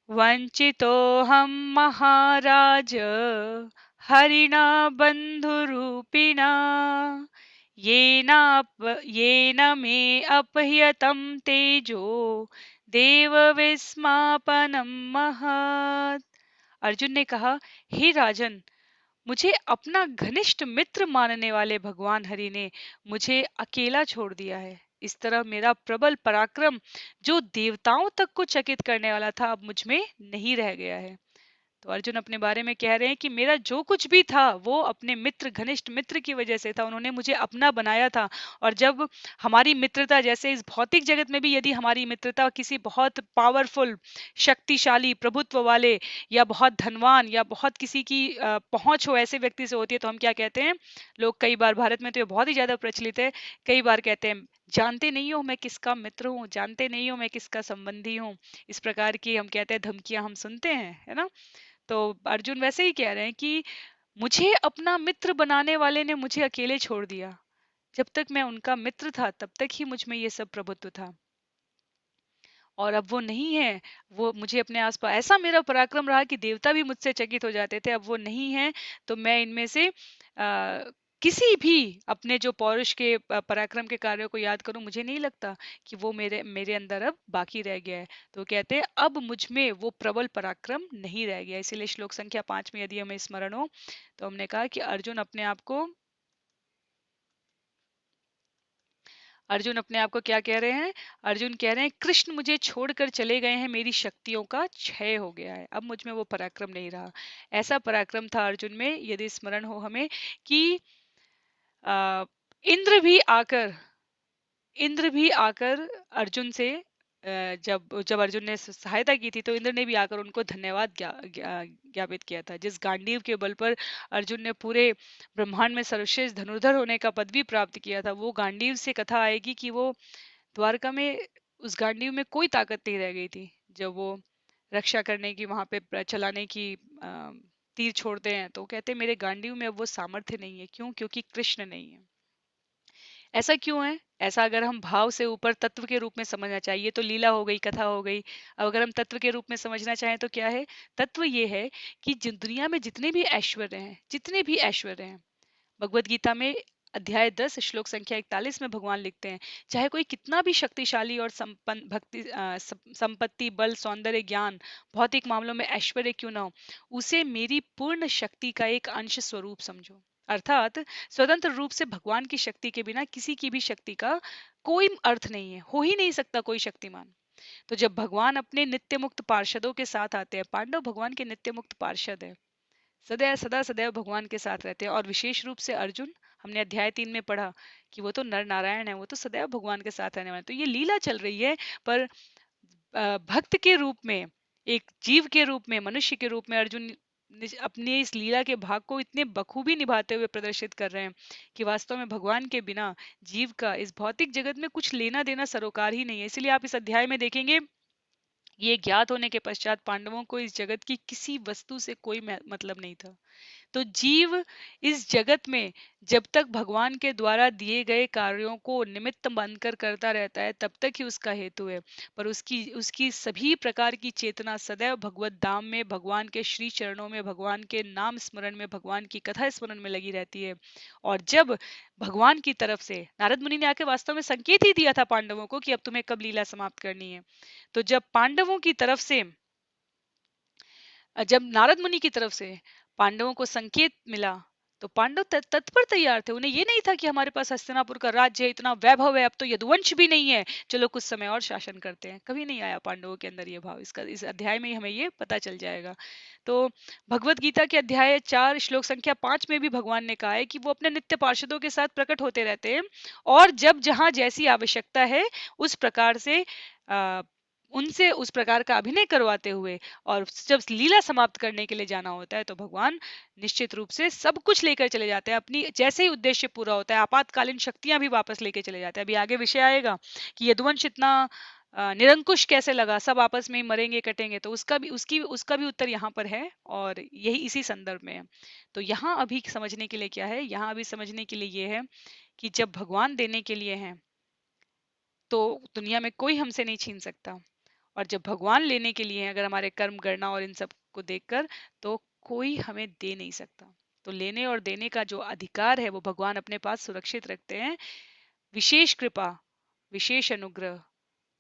वञ्चितोऽहं महाराज हरिणा बन्धुरूपिणा येन मे अपह्यतं तेजो देवविस्मापनं महत्। अर्जुन ने कहा, हे राजन, मुझे अपना घनिष्ठ मित्र मानने वाले भगवान हरि ने मुझे अकेला छोड़ दिया है। इस तरह मेरा प्रबल पराक्रम, जो देवताओं तक को चकित करने वाला था, अब मुझ में नहीं रह गया है। तो अर्जुन अपने बारे में कह रहे हैं कि मेरा जो कुछ भी था वो अपने मित्र, घनिष्ठ मित्र की वजह से था। उन्होंने मुझे अपना बनाया था। और जब हमारी मित्रता, जैसे इस भौतिक जगत में भी यदि हमारी मित्रता किसी बहुत पावरफुल, शक्तिशाली, प्रभुत्व वाले, या बहुत धनवान, या बहुत किसी की पहुंच हो, ऐसे व्यक्ति से होती है, तो हम क्या कहते हैं? लोग कई बार, भारत में तो ये बहुत ही ज्यादा प्रचलित है, कई बार कहते हैं, जानते नहीं हो मैं किसका मित्र हूँ, जानते नहीं हो मैं किसका संबंधी हूँ। इस प्रकार की हम कहते हैं धमकियां हम सुनते हैं, है ना? तो अर्जुन वैसे ही कह रहे हैं कि मुझे अपना मित्र बनाने वाले ने मुझे अकेले छोड़ दिया। जब तक मैं उनका मित्र था तब तक ही मुझ में ये सब प्रभुत्व था, और अब वो नहीं है। वो मुझे अपने आसपास, ऐसा मेरा पराक्रम रहा कि देवता भी मुझसे चकित हो जाते थे, अब वो नहीं है। तो मैं इनमें से किसी भी अपने जो पौरुष के, पराक्रम के कार्यों को याद करूं, मुझे नहीं लगता कि वो मेरे मेरे अंदर अब बाकी रह गया है। तो कहते हैं अब मुझ में वो प्रबल पराक्रम नहीं रह गया। इसीलिए श्लोक संख्या 5 में यदि हमें स्मरण हो, तो हमने कहा कि अर्जुन अपने आप को क्या कह रहे हैं? अर्जुन कह रहे हैं कृष्ण मुझे छोड़कर चले गए हैं, मेरी शक्तियों का क्षय हो गया है, अब मुझ में वो पराक्रम नहीं रहा। ऐसा पराक्रम था अर्जुन में, यदि स्मरण हो हमें, कि आ, इंद्र भी आकर इंद्र भी आकर अर्जुन से, जब जब अर्जुन ने सहायता की थी, तो इंद्र ने भी आकर उनको धन्यवाद ज्ञापित किया था। जिस गांडीव के बल पर अर्जुन ने पूरे ब्रह्मांड में सर्वश्रेष्ठ धनुर्धर होने का पद भी प्राप्त किया था, वो गांडीव से कथा आएगी कि वो द्वारका में, उस गांडीव में कोई ताकत नहीं रह गई थी। जब वो रक्षा करने की, वहां पे चलाने की, तीर छोड़ते हैं, तो कहते हैं मेरे गांडीव में अब वो सामर्थ्य नहीं है। क्यों? क्योंकि कृष्ण नहीं है। ऐसा क्यों है? ऐसा अगर हम भाव से ऊपर तत्व के रूप में समझना चाहिए तो लीला हो गई, कथा हो गई। अब अगर हम तत्व के रूप में समझना चाहें तो क्या है? तत्व ये है कि दुनिया में जितने भी ऐश्वर्य हैं, भगवत गीता में अध्याय 10 श्लोक संख्या 41 में भगवान लिखते हैं, चाहे कोई कितना भी शक्तिशाली और संपन्न, संपत्ति, बल, सौंदर्य, ज्ञान, भौतिक मामलों में ऐश्वर्य क्यों ना हो, उसे मेरी पूर्ण शक्ति का एक अंश स्वरूप समझो। अर्थात स्वतंत्र रूप से भगवान की शक्ति के बिना किसी की भी शक्ति का कोई अर्थ नहीं है, हो ही नहीं सकता कोई शक्तिमान। तो जब भगवान अपने नित्य मुक्त पार्षदों के साथ आते हैं, पांडव भगवान के नित्य मुक्त पार्षद है, सदैव सदा सदैव भगवान के साथ रहते हैं। और विशेष रूप से अर्जुन, हमने अध्याय 3 में पढ़ा कि वो तो नर नारायण है, वो तो सदैव भगवान के साथ रहने वाले। तो ये लीला चल रही है, पर भक्त के रूप में, एक जीव के रूप में, मनुष्य के रूप में अर्जुन अपने इस लीला के भाग को इतने बखूबी निभाते हुए प्रदर्शित कर रहे हैं कि वास्तव में भगवान के बिना जीव का इस भौतिक जगत में कुछ लेना देना सरोकार ही नहीं है। इसलिए आप इस अध्याय में देखेंगे, ये ज्ञात होने के पश्चात पांडवों को इस जगत की किसी वस्तु से कोई मतलब नहीं था। तो जीव इस जगत में जब तक भगवान के द्वारा दिए गए कार्यों को निमित्त मानकर करता रहता है, तब तक ही उसका हेतु है। पर उसकी उसकी सभी प्रकार की चेतना सदैव भगवत धाम में, भगवान के श्री चरणों में, भगवान के नाम स्मरण में, भगवान की कथा स्मरण में लगी रहती है। और जब भगवान की तरफ से नारद मुनि ने आके वास्तव में संकेत ही दिया था पांडवों को कि अब तुम्हें कब लीला समाप्त करनी है, तो जब पांडवों की तरफ से, जब नारद मुनि की तरफ से पांडवों को संकेत मिला, तो पांडव तत्पर तैयार थे, उन्हें ये नहीं था कि हमारे पास हस्तिनापुर का राज्य है, इतना वैभव है, अब तो यदुवंश भी नहीं है, चलो कुछ समय और शासन करते हैं। कभी नहीं आया पांडवों के अंदर ये भाव। इसका इस अध्याय में ही हमें ये पता चल जाएगा। तो भगवत गीता के अध्याय 4 श्लोक संख्या 5 में भी भगवान ने कहा है कि वो अपने नित्य पार्षदों के साथ प्रकट होते रहते हैं, और जब जहां जैसी आवश्यकता है उस प्रकार से आ, उनसे उस प्रकार का अभिनय करवाते हुए, और जब लीला समाप्त करने के लिए जाना होता है तो भगवान निश्चित रूप से सब कुछ लेकर चले जाते हैं। अपनी जैसे ही उद्देश्य पूरा होता है आपातकालीन शक्तियां भी वापस लेके चले जाते हैं। अभी आगे विषय आएगा कि यदुवंश इतना निरंकुश कैसे लगा, सब आपस में ही मरेंगे कटेंगे, तो उसका भी उत्तर यहाँ पर है, और यही इसी संदर्भ में है। तो यहाँ अभी समझने के लिए क्या है, यहाँ अभी समझने के लिए ये है कि जब भगवान देने के लिए हैं तो दुनिया में कोई हमसे नहीं छीन सकता, और जब भगवान लेने के लिए हैं, अगर हमारे कर्म गणना और इन सब को देखकर, तो कोई हमें दे नहीं सकता। तो लेने और देने का जो अधिकार है वो भगवान अपने पास सुरक्षित रखते हैं। विशेष कृपा, विशेष अनुग्रह,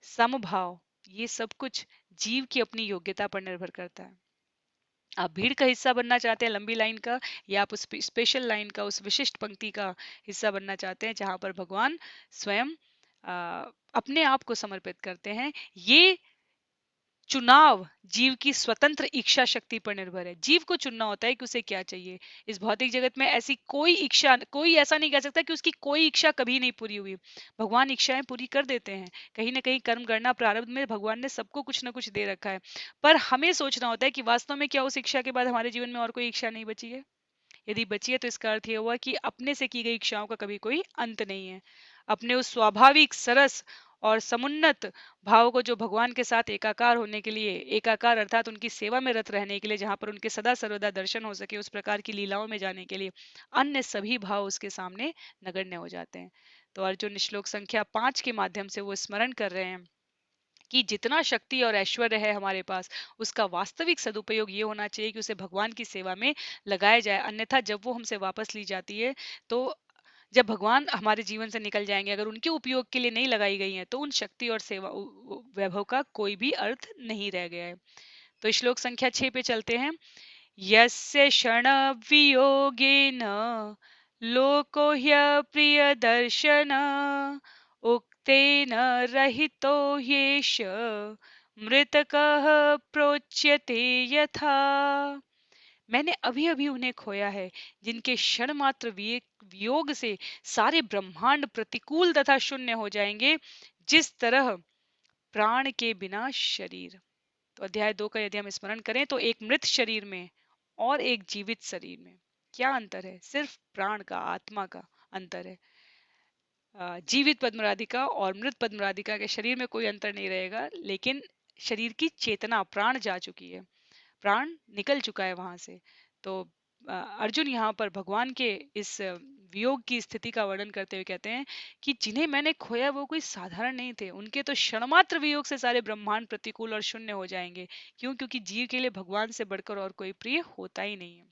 समभाव, ये सब कुछ जीव की अपनी योग्यता पर निर्भर करता है। आप भीड़ का हिस्सा बनना चाहते हैं, लंबी लाइन का, या आप उस स्पेशल लाइन का, उस विशिष्ट पंक्ति का हिस्सा बनना चाहते हैं जहां पर भगवान स्वयं अपने आप को समर्पित करते हैं। ये चुनाव जीव की स्वतंत्र इच्छा शक्ति पर निर्भर है। जीव को चुनना होता है कि उसे क्या चाहिए। इस भौतिक जगत में ऐसी कोई इच्छा, कोई ऐसा नहीं कह सकता कि उसकी कोई इच्छा कभी नहीं पूरी हुई। भगवान इच्छाएं पूरी कर देते हैं। कहीं ना कहीं कर्म गणना प्रारब्ध में भगवान ने सबको कुछ ना कुछ दे रखा है, पर हमें सोचना होता है कि वास्तव में क्या उस इच्छा के बाद हमारे जीवन में और कोई इच्छा नहीं बची है। यदि बची है तो इसका अर्थ यह हुआ कि अपने से की गई इच्छाओं का कभी कोई अंत नहीं है। अपने उस स्वाभाविक सरस और समुन्नत भाव को, जो भगवान के साथ एकाकार होने के लिए, एकाकार अर्थात उनकी सेवा में रत रहने के लिए, जहां पर उनके सदा सर्वदा दर्शन हो सके, उस प्रकार की लीलाओं में जाने के लिए अन्य सभी भाव उसके सामने नगण्य हो जाते हैं। तो अर्जुन श्लोक संख्या 5 के माध्यम से वो स्मरण कर रहे हैं कि जितना शक्ति और ऐश्वर्य है हमारे पास, उसका वास्तविक सदुपयोग ये होना चाहिए कि उसे भगवान की सेवा में लगाया जाए। अन्यथा जब वो हमसे वापस ली जाती है, तो जब भगवान हमारे जीवन से निकल जाएंगे, अगर उनके उपयोग के लिए नहीं लगाई गई हैं, तो उन शक्ति और सेवा वैभव का कोई भी अर्थ नहीं रह गया है। तो श्लोक संख्या 6 पे चलते हैं। यस्य क्षण वियोगेन लोको ह्यप्रियदर्शन उक्तेन रहितो ह्येष मृतकः प्रोच्यते यथा। मैंने अभी अभी उन्हें खोया है जिनके क्षण मात्र वियोग से सारे ब्रह्मांड प्रतिकूल तथा शून्य हो जाएंगे, जिस तरह प्राण के बिना शरीर। तो अध्याय 2 का यदि हम स्मरण करें तो एक मृत शरीर में और एक जीवित शरीर में क्या अंतर है? सिर्फ प्राण का, आत्मा का अंतर है। जीवित पद्मराधिका और मृत पद्मराधिका के शरीर में कोई अंतर नहीं रहेगा, लेकिन शरीर की चेतना, प्राण जा चुकी है, प्राण निकल चुका है वहां से। तो अर्जुन यहाँ पर भगवान के इस वियोग की स्थिति का वर्णन करते हुए कहते हैं कि जिन्हें मैंने खोया वो कोई साधारण नहीं थे, उनके तो क्षणमात्र वियोग से सारे ब्रह्मांड प्रतिकूल और शून्य हो जाएंगे। क्यों? क्योंकि जीव के लिए भगवान से बढ़कर और कोई प्रिय होता ही नहीं है।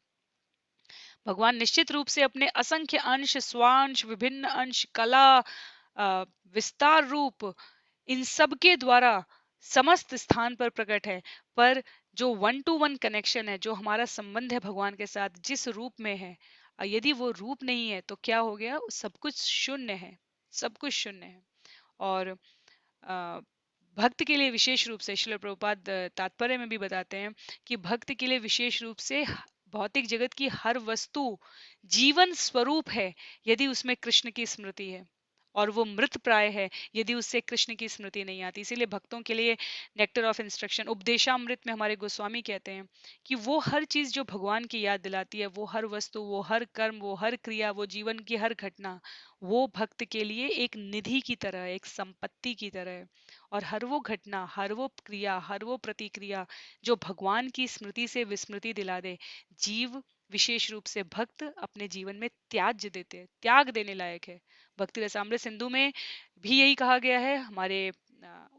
भगवान निश्चित रूप से अपने असंख्य अंश, स्वांश, विभिन्न अंश, कला, विस्तार रूप, इन सब के द्वारा समस्त स्थान पर प्रकट है। पर जो वन टू वन कनेक्शन है, जो हमारा संबंध है भगवान के साथ, जिस रूप में है, यदि वो रूप नहीं है तो क्या हो गया? सब कुछ शून्य है, सब कुछ शून्य है। और भक्त के लिए विशेष रूप से श्रील प्रभुपाद तात्पर्य में भी बताते हैं कि भक्त के लिए विशेष रूप से भौतिक जगत की हर वस्तु जीवन स्वरूप है यदि उसमें कृष्ण की स्मृति है, और वो मृत प्राय है यदि उससे कृष्ण की स्मृति नहीं आती। इसीलिए भक्तों के लिए नेक्टर ऑफ इंस्ट्रक्शन, उपदेशामृत में हमारे गोस्वामी कहते हैं कि वो हर चीज जो भगवान की याद दिलाती है, वो हर वस्तु, वो हर कर्म, वो हर क्रिया, वो जीवन की हर घटना, वो भक्त के लिए एक निधि की तरह, एक संपत्ति की तरह है। और हर वो घटना, हर वो क्रिया, हर वो प्रतिक्रिया जो भगवान की स्मृति से विस्मृति दिला दे, जीव, विशेष रूप से भक्त, अपने जीवन में त्याज्य देते हैं, त्याग देने लायक है। भक्ति रसामृत सिंधु में भी यही कहा गया है, हमारे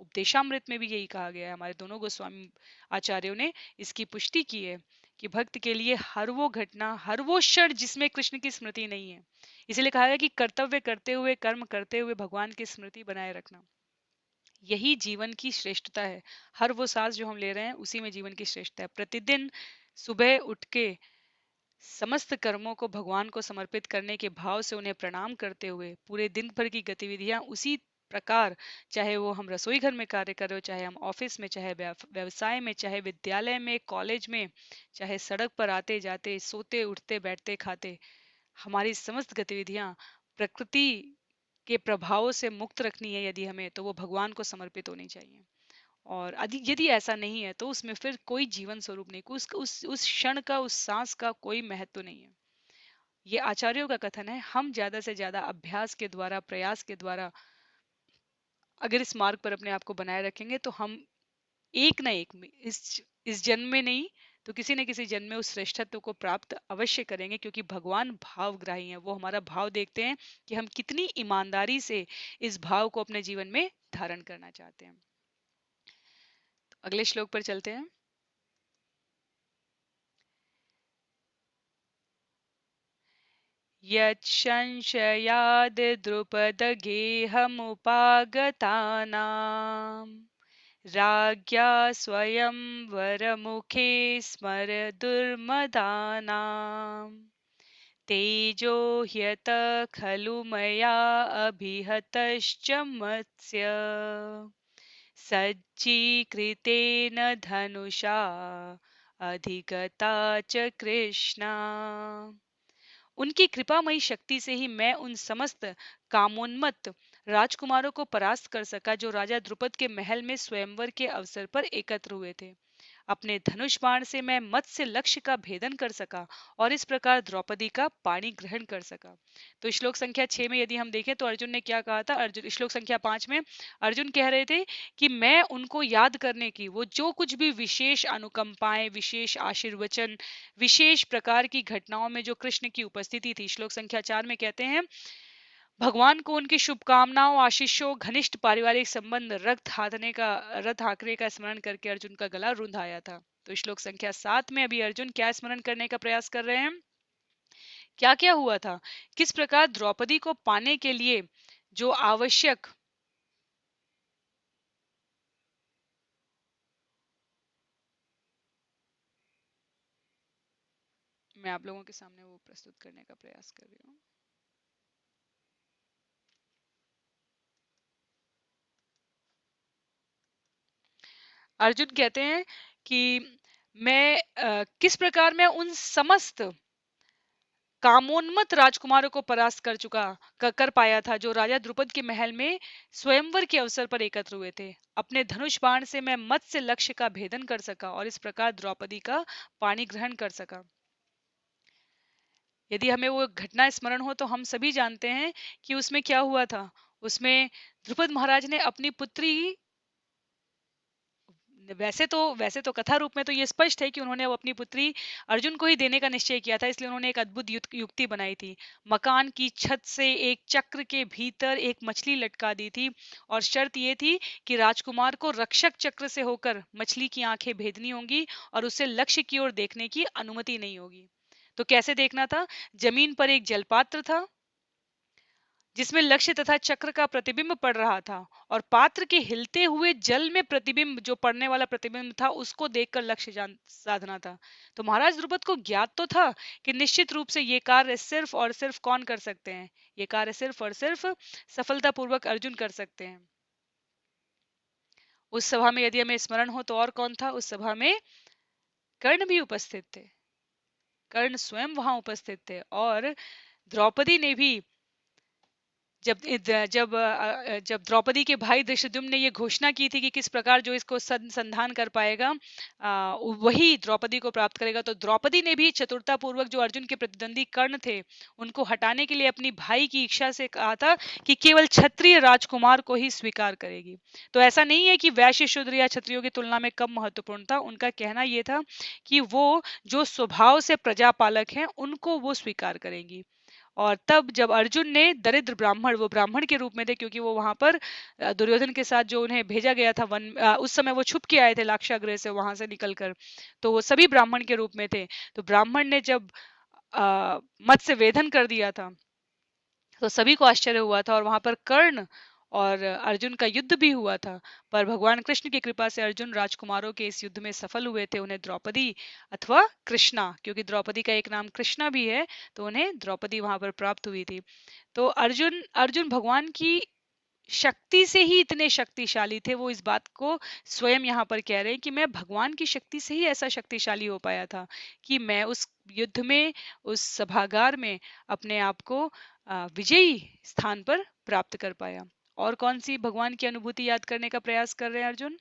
उपदेशामृत में भी यही कहा गया है। हमारे दोनों गोस्वामी आचार्यों ने इसकी पुष्टि की है कि भक्त के लिए हर वो घटना, हर वो क्षण जिसमें कृष्ण की स्मृति नहीं है, इसलिए कहा गया कि कर्तव्य करते हुए, कर्म करते हुए भगवान की स्मृति बनाए रखना, यही जीवन की श्रेष्ठता है। हर वो सांस जो हम ले रहे हैं उसी में जीवन की श्रेष्ठता है। प्रतिदिन सुबह उठ के समस्त कर्मों को भगवान को समर्पित करने के भाव से उन्हें प्रणाम करते हुए पूरे दिन भर की गतिविधियां उसी प्रकार, चाहे वो हम रसोई घर में कार्य कर रहे हो, चाहे हम ऑफिस में, चाहे व्यवसाय में, चाहे विद्यालय में, कॉलेज में, चाहे सड़क पर आते जाते, सोते उठते बैठते खाते, हमारी समस्त गतिविधियां प्रकृति के प्रभावों से मुक्त रखनी है यदि हमें, तो वो भगवान को समर्पित होनी चाहिए। और यदि ऐसा नहीं है तो उसमें फिर कोई जीवन स्वरूप नहीं, उस क्षण का, उस सांस का कोई महत्व नहीं है। ये आचार्यों का कथन है। हम ज्यादा से ज्यादा अभ्यास के द्वारा, प्रयास के द्वारा अगर इस मार्ग पर अपने आप को बनाए रखेंगे तो हम एक ना एक में, इस जन्म में नहीं तो किसी न किसी जन्म में उस श्रेष्ठत्व को प्राप्त अवश्य करेंगे, क्योंकि भगवान भावग्राही हैं। वो हमारा भाव देखते हैं कि हम कितनी ईमानदारी से इस भाव को अपने जीवन में धारण करना चाहते हैं। तो अगले श्लोक पर चलते हैं। यत्संशयाद् द्रुपदगेहमुपागतानाम् राज्ञा स्वयंवरमुखे स्मरदुर्मदानाम् तेजो ह्यत खलु मया अभिहतश्च मत्स्य सज्जीकृतेन धनुषा अधिगता च कृष्णा। उनकी कृपामयी शक्ति से ही मैं उन समस्त कामोन्मत्त राजकुमारों को परास्त कर सका जो राजा द्रुपद के महल में स्वयंवर के अवसर पर एकत्र हुए थे। अपने धनुष बाण से मैं मत्स्य लक्ष्य का भेदन कर सका और इस प्रकार द्रौपदी का पाणी ग्रहण कर सका। तो श्लोक संख्या 6 में यदि हम देखें तो अर्जुन ने क्या कहा था। अर्जुन, श्लोक संख्या 5 में अर्जुन कह रहे थे कि मैं उनको याद करने की, वो जो कुछ भी विशेष अनुकंपाएं, विशेष आशीर्वचन, विशेष प्रकार की घटनाओं में जो कृष्ण की उपस्थिति थी, श्लोक संख्या 4 में कहते हैं भगवान को उनकी शुभकामनाओं, आशीषों, घनिष्ठ पारिवारिक संबंध, रथ हाँकने का स्मरण करके अर्जुन का गला रुंध आया था। तो श्लोक संख्या 7 में अभी अर्जुन क्या स्मरण करने का प्रयास कर रहे हैं, क्या क्या हुआ था, किस प्रकार द्रौपदी को पाने के लिए जो आवश्यक, मैं आप लोगों के सामने वो प्रस्तुत करने का प्रयास कर रही हूँ। अर्जुन कहते हैं कि किस प्रकार मैं उन समस्त कामोन्मत्त राजकुमारों को परास्त कर पाया था जो राजा द्रुपद के महल में स्वयंवर के अवसर पर एकत्र हुए थे। अपने धनुष बाण से मैं मत्स्य लक्ष्य का भेदन कर सका और इस प्रकार द्रौपदी का पाणी ग्रहण कर सका। यदि हमें वो घटना स्मरण हो तो हम सभी जानते हैं कि उसमें क्या हुआ था। उसमें द्रुपद महाराज ने अपनी पुत्री, वैसे तो कथा रूप में तो ये स्पष्ट है कि उन्होंने वो अपनी पुत्री अर्जुन को ही देने का निश्चय किया था, इसलिए उन्होंने एक अद्भुत युक्ति बनाई थी। मकान की छत से एक चक्र के भीतर एक मछली लटका दी थी और शर्त ये थी कि राजकुमार को रक्षक चक्र से होकर मछली की आंखें भेदनी होंगी और उसे लक्ष्य की ओर देखने की अनुमति नहीं होगी। तो कैसे देखना था, जमीन पर एक जलपात्र था जिसमें लक्ष्य तथा चक्र का प्रतिबिंब पड़ रहा था और पात्र के हिलते हुए जल में प्रतिबिंब, जो पड़ने वाला प्रतिबिंब था, उसको देखकर लक्ष्य साधना था। तो महाराज द्रुपद को ज्ञात तो था कि निश्चित रूप से ये कार्य सिर्फ और सिर्फ कौन कर सकते हैं, ये कार्य सिर्फ और सिर्फ सफलतापूर्वक अर्जुन कर सकते हैं। उस सभा में यदि हमें स्मरण हो तो और कौन था उस सभा में, कर्ण भी उपस्थित थे। कर्ण स्वयं वहां उपस्थित थे और द्रौपदी ने भी जब जब जब द्रौपदी के भाई धृष्टद्युम्न ने ये घोषणा की थी कि किस प्रकार जो इसको संधान कर पाएगा वही द्रौपदी को प्राप्त करेगा, तो द्रौपदी ने भी चतुरता पूर्वक जो अर्जुन के प्रतिद्वंदी कर्ण थे उनको हटाने के लिए अपनी भाई की इच्छा से कहा था कि केवल क्षत्रिय राजकुमार को ही स्वीकार करेगी। तो ऐसा नहीं है कि वैश्य, शूद्र या क्षत्रियों की तुलना में कम महत्वपूर्ण था। उनका कहना यह था कि वो जो स्वभाव से प्रजापालक हैं उनको वो स्वीकार करेंगी। और तब जब अर्जुन ने दरिद्र ब्राह्मण, वो ब्राह्मण के रूप में थे क्योंकि वो वहां पर दुर्योधन के साथ जो उन्हें भेजा गया था उस समय वो छुप के आए थे लाक्षागृह से, वहां से निकलकर, तो वो सभी ब्राह्मण के रूप में थे। तो ब्राह्मण ने जब मत्स्य वेधन कर दिया था तो सभी को आश्चर्य हुआ था और वहां पर कर्ण और अर्जुन का युद्ध भी हुआ था। पर भगवान कृष्ण की कृपा से अर्जुन राजकुमारों के इस युद्ध में सफल हुए थे। उन्हें द्रौपदी अथवा कृष्णा, क्योंकि द्रौपदी का एक नाम कृष्णा भी है, तो उन्हें द्रौपदी वहां पर प्राप्त हुई थी। तो अर्जुन अर्जुन भगवान की शक्ति से ही इतने शक्तिशाली थे, वो इस बात को स्वयं यहाँ पर कह रहे हैं कि मैं भगवान की शक्ति से ही ऐसा शक्तिशाली हो पाया था कि मैं उस युद्ध में, उस सभागार में अपने आप को विजयी स्थान पर प्राप्त कर पाया। और कौन सी भगवान की अनुभूति याद करने का प्रयास कर रहे हैं अर्जुन?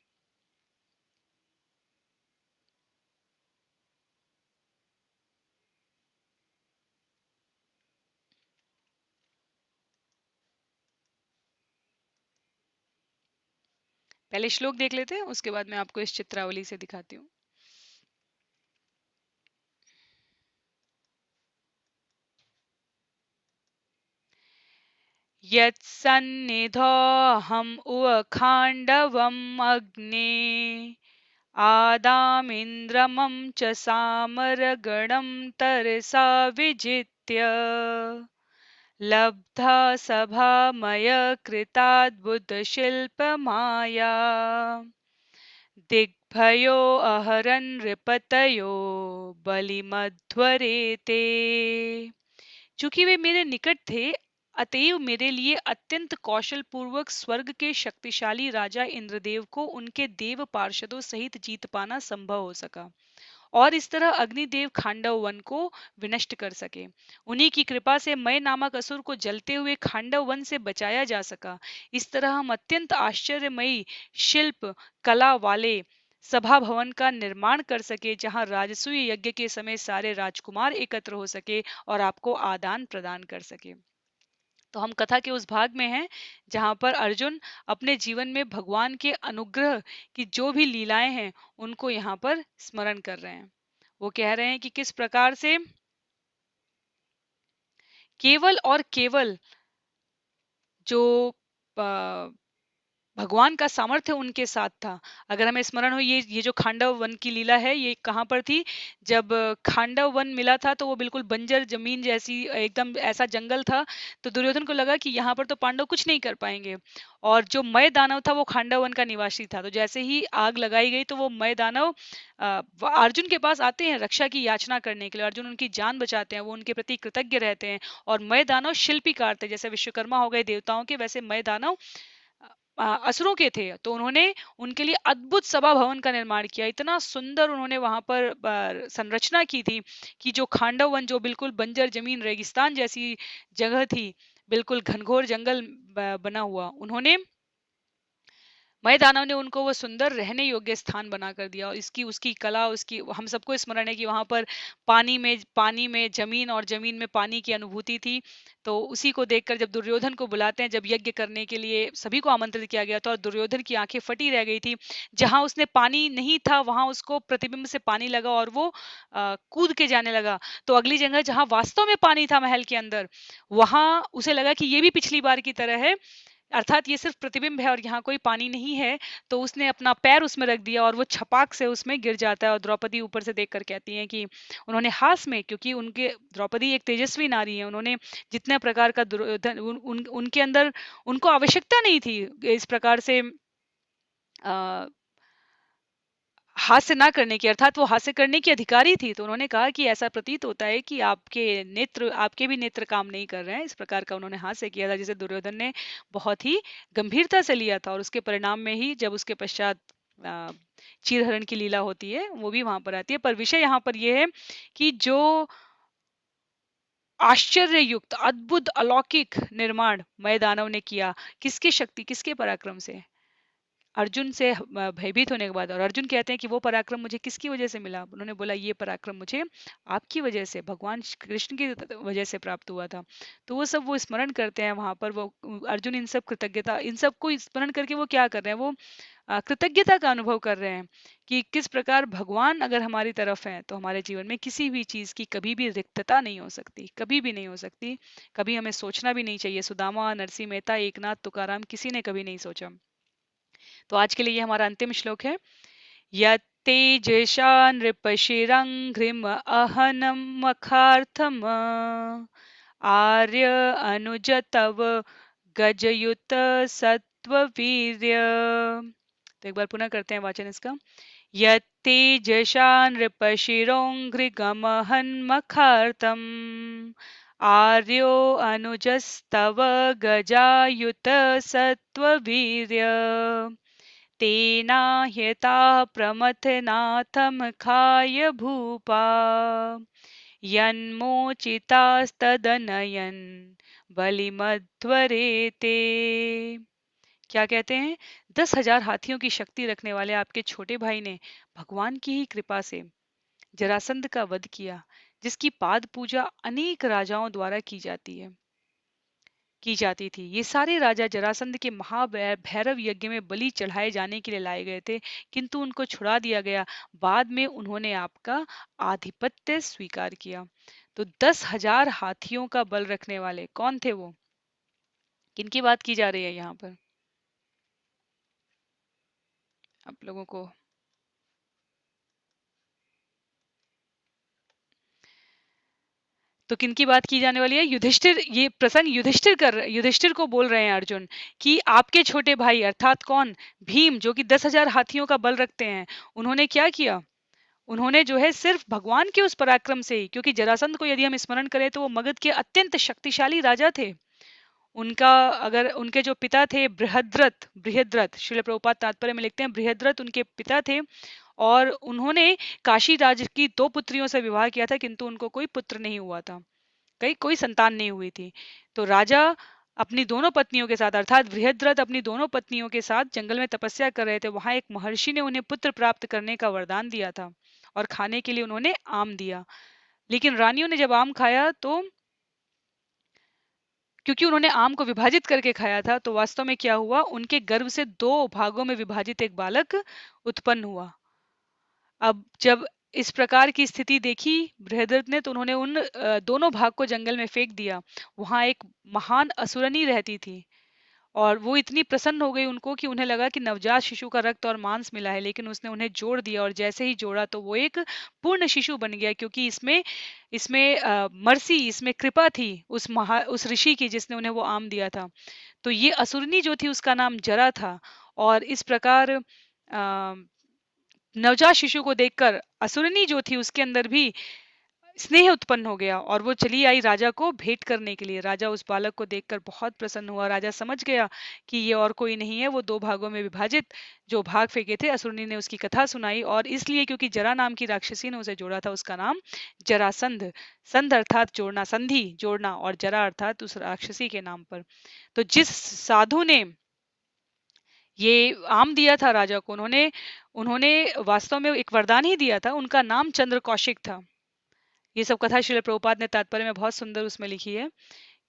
पहले श्लोक देख लेते हैं, उसके बाद मैं आपको इस चित्रावली से दिखाती हूँ। यत्सन्निधोऽहम् उवखाण्डवम् अग्ने आदामिन्द्रमं च सामरगणं तरसा विजित्य लब्धा सभामयकृताद्भुतशिल्पमाया दिग्भयो अहरन् नृपतयो बलिमध्वरेते। चूंकि वे मेरे निकट थे, अतएव मेरे लिए अत्यंत कौशल पूर्वक स्वर्ग के शक्तिशाली राजा इंद्रदेव को उनके देव पार्षदों सहित जीत पाना संभव हो सका, और इस तरह अग्निदेव खांडव वन को विनष्ट कर सके। उन्हीं की कृपा से मय नामक असुर को जलते हुए खांडव वन से बचाया जा सका। इस तरह हम अत्यंत आश्चर्यमयी शिल्प कला वाले सभा भवन का निर्माण कर सके, जहां राजसूय यज्ञ के समय सारे राजकुमार एकत्र हो सके और आपको आदान प्रदान कर सके। तो हम कथा के उस भाग में हैं जहां पर अर्जुन अपने जीवन में भगवान के अनुग्रह की जो भी लीलाएं हैं उनको यहाँ पर स्मरण कर रहे हैं। वो कह रहे हैं कि किस प्रकार से केवल और केवल जो भगवान का सामर्थ्य उनके साथ था। अगर हमें स्मरण हो, ये जो खांडव वन की लीला है, ये कहाँ पर थी? जब खांडव वन मिला था तो वो बिल्कुल बंजर जमीन जैसी एकदम ऐसा जंगल था, तो दुर्योधन को लगा कि यहाँ पर तो पांडव कुछ नहीं कर पाएंगे। और जो मय दानव था वो खांडव वन का निवासी था, तो जैसे ही आग लगाई गई तो वो मय दानव अर्जुन के पास आते हैं रक्षा की याचना करने के लिए। अर्जुन उनकी जान बचाते हैं, वो उनके प्रति कृतज्ञ रहते हैं। और मय दानव शिल्पीकार थे, जैसे विश्वकर्मा हो गए देवताओं के, वैसे मय दानव असुरों के थे। तो उन्होंने उनके लिए अद्भुत सभा भवन का निर्माण किया। इतना सुंदर उन्होंने वहां पर संरचना की थी कि जो खांडव वन, जो बिल्कुल बंजर जमीन रेगिस्तान जैसी जगह थी, बिल्कुल घनघोर जंगल बना हुआ, उन्होंने मय दानव ने उनको वो सुंदर रहने योग्य स्थान बनाकर दिया। और इसकी उसकी कला, उसकी हम सबको स्मरण है कि वहां पर पानी में जमीन और जमीन में पानी की अनुभूति थी। तो उसी को देखकर जब दुर्योधन को बुलाते हैं, जब यज्ञ करने के लिए सभी को आमंत्रित किया गया था और दुर्योधन की आंखें फटी रह गई थी, जहां उसने पानी नहीं था वहां उसको प्रतिबिंब से पानी लगा और वो कूद के जाने लगा। तो अगली जगह जहां वास्तव में पानी था महल के अंदर, वहां उसे लगा कि ये भी पिछली बार की तरह है, अर्थात ये सिर्फ प्रतिबिंब है और यहाँ कोई पानी नहीं है। तो उसने अपना पैर उसमें रख दिया और वो छपाक से उसमें गिर जाता है। और द्रौपदी ऊपर से देखकर कहती हैं कि उन्होंने हास में, क्योंकि उनके द्रौपदी एक तेजस्वी नारी है, उन्होंने जितने प्रकार का उनके अंदर उनको आवश्यकता नहीं थी इस प्रकार से हास्य ना करने की, अर्थात वो हास्य करने की अधिकारी थी। तो उन्होंने कहा कि ऐसा प्रतीत होता है कि आपके भी नेत्र काम नहीं कर रहे हैं। इस प्रकार का उन्होंने हास्य किया था, जिसे दुर्योधन ने बहुत ही गंभीरता से लिया था। और उसके परिणाम में ही जब उसके पश्चात अ, चीरहरण की लीला होती है, वो भी वहां पर आती है। पर विषय यहाँ पर यह है कि जो आश्चर्ययुक्त अद्भुत अलौकिक निर्माण मय दानव ने किया, किसकी शक्ति, किसके पराक्रम से? अर्जुन से भयभीत होने के बाद। और अर्जुन कहते हैं कि वो पराक्रम मुझे किसकी वजह से मिला? उन्होंने बोला ये पराक्रम मुझे आपकी वजह से, भगवान कृष्ण की वजह से प्राप्त हुआ था। तो वो सब वो स्मरण करते हैं वहां पर। वो अर्जुन इन सब कृतज्ञता, इन सब को स्मरण करके वो क्या कर रहे हैं? वो कृतज्ञता का अनुभव कर रहे हैं कि किस प्रकार भगवान अगर हमारी तरफ है तो हमारे जीवन में किसी भी चीज की कभी भी रिक्तता नहीं हो सकती, कभी भी नहीं हो सकती। कभी हमें सोचना भी नहीं चाहिए। सुदामा, नरसिंह मेहता, एकनाथ, तुकाराम, किसी ने कभी नहीं सोचा। तो आज के लिए ये हमारा अंतिम श्लोक है। यत्तेजसा नृपशिरंघ्रिम अहनम मखार्थम आर्य अनुज तव गजयुत सत्ववीर्य। तो एक बार पुनः करते हैं वाचन इसका। यत्तेजशा नृपशिरोऽङ्घ्रिगमहन्मखार्तम् आर्यो अनुजस्तव गजायुत सत्ववीर्य तेनाह्यता प्रमथनाथमखाय भूपा यन्मोचितास्तदनयन् बलिमध्वरेते। क्या कहते हैं? 10,000 हाथियों की शक्ति रखने वाले आपके छोटे भाई ने भगवान की ही कृपा से जरासंध का वध किया, जिसकी पाद पूजा अनेक राजाओं द्वारा की जाती थी। ये सारे राजा जरासंध के महाभैरव यज्ञ में बलि चढ़ाए जाने के लिए लाए गए थे, किंतु उनको छुड़ा दिया गया। बाद में उन्होंने आपका आधिपत्य स्वीकार किया। तो 10,000 हाथियों का बल रखने वाले कौन थे वो? किनकी बात की जा रही है यहाँ पर? आप लोगों को तो किनकी बात की जाने वाली है? युधिष्ठिर। ये प्रसंग युधिष्ठिर को बोल रहे हैं अर्जुन कि आपके छोटे भाई अर्थात कौन? भीम, जो कि 10,000 हाथियों का बल रखते हैं। उन्होंने क्या किया? उन्होंने जो है सिर्फ भगवान के उस पराक्रम से ही, क्योंकि जरासंध को यदि हम स्मरण करें तो वो मगध के अत्यंत शक्तिशाली राजा थे। उनका अगर उनके जो पिता थे बृहद्रथ, श्रील प्रभुपाद तात्पर्य में लिखते हैं बृहद्रथ उनके पिता थे, और उन्होंने काशी राज की 2 पुत्रियों से विवाह किया था, किंतु उनको कोई पुत्र नहीं हुआ था, कहीं कोई संतान नहीं हुई थी। तो राजा अपनी दोनों पत्नियों के साथ अर्थात बृहद्रथ अपनी दोनों पत्नियों के साथ जंगल में तपस्या कर रहे थे। वहां एक महर्षि ने उन्हें पुत्र प्राप्त करने का वरदान दिया था और खाने के लिए उन्होंने आम दिया। लेकिन रानियों ने जब आम खाया तो क्योंकि उन्होंने आम को विभाजित करके खाया था, तो वास्तव में क्या हुआ? उनके गर्भ से 2 भागों में विभाजित एक बालक उत्पन्न हुआ। अब जब इस प्रकार की स्थिति देखी बृहद्रथ ने, तो उन्होंने उन दोनों भाग को जंगल में फेंक दिया। वहां एक महान असुरनी रहती थी और वो इतनी प्रसन्न हो गई उनको कि उन्हें लगा कि नवजात शिशु का रक्त और मांस मिला है, लेकिन उसने उन्हें जोड़ दिया और जैसे ही जोड़ा तो वो एक पूर्ण शिशु बन गया, क्योंकि इसमें इसमें मर्सी, इसमें कृपा थी उस ऋषि की जिसने उन्हें वो आम दिया था। तो ये असुरनी जो थी उसका नाम जरा था। और इस प्रकार नवजात शिशु को देखकर असुरनी जो थी उसके अंदर भी स्नेह उत्पन्न हो गया और वो चली आई राजा को भेंट करने के लिए। राजा उस बालक को देखकर बहुत प्रसन्न हुआ। राजा समझ गया कि ये और कोई नहीं है, वो 2 भागों में विभाजित जो भाग फेंके थे असुरनी ने उसकी कथा सुनाई, और इसलिए क्योंकि जरा नाम की राक्षसी ने उसे जोड़ा था उसका नाम जरासंध। संध अर्थात जोड़ना, संधि जोड़ना, और जरा अर्थात उस राक्षसी के नाम पर। तो जिस साधु ने ये आम दिया था राजा को, उन्होंने उन्होंने वास्तव में एक वरदान ही दिया था। उनका नाम चंद्र कौशिक था। ये सब कथा श्रील प्रभुपाद ने तात्पर्य में बहुत सुंदर उसमें लिखी है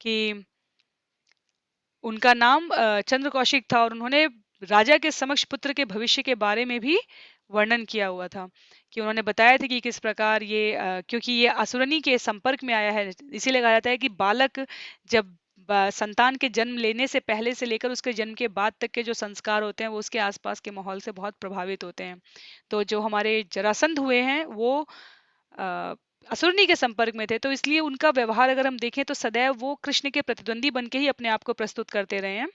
कि उनका नाम चंद्र कौशिक था, और उन्होंने राजा के समक्ष पुत्र के भविष्य के बारे में भी वर्णन किया हुआ था कि उन्होंने बताया था कि किस प्रकार ये क्योंकि ये असुरनी के संपर्क में आया है, इसीलिए कहा जाता है कि बालक जब संतान के जन्म लेने से पहले से लेकर उसके जन्म के बाद तक के जो संस्कार होते हैं वो उसके आसपास के माहौल से बहुत प्रभावित होते हैं। तो जो हमारे जरासंध हुए हैं वो असुरनी के संपर्क में थे, तो इसलिए उनका व्यवहार अगर हम देखें तो सदैव वो कृष्ण के प्रतिद्वंदी बन के ही अपने आप को प्रस्तुत करते रहे हैं।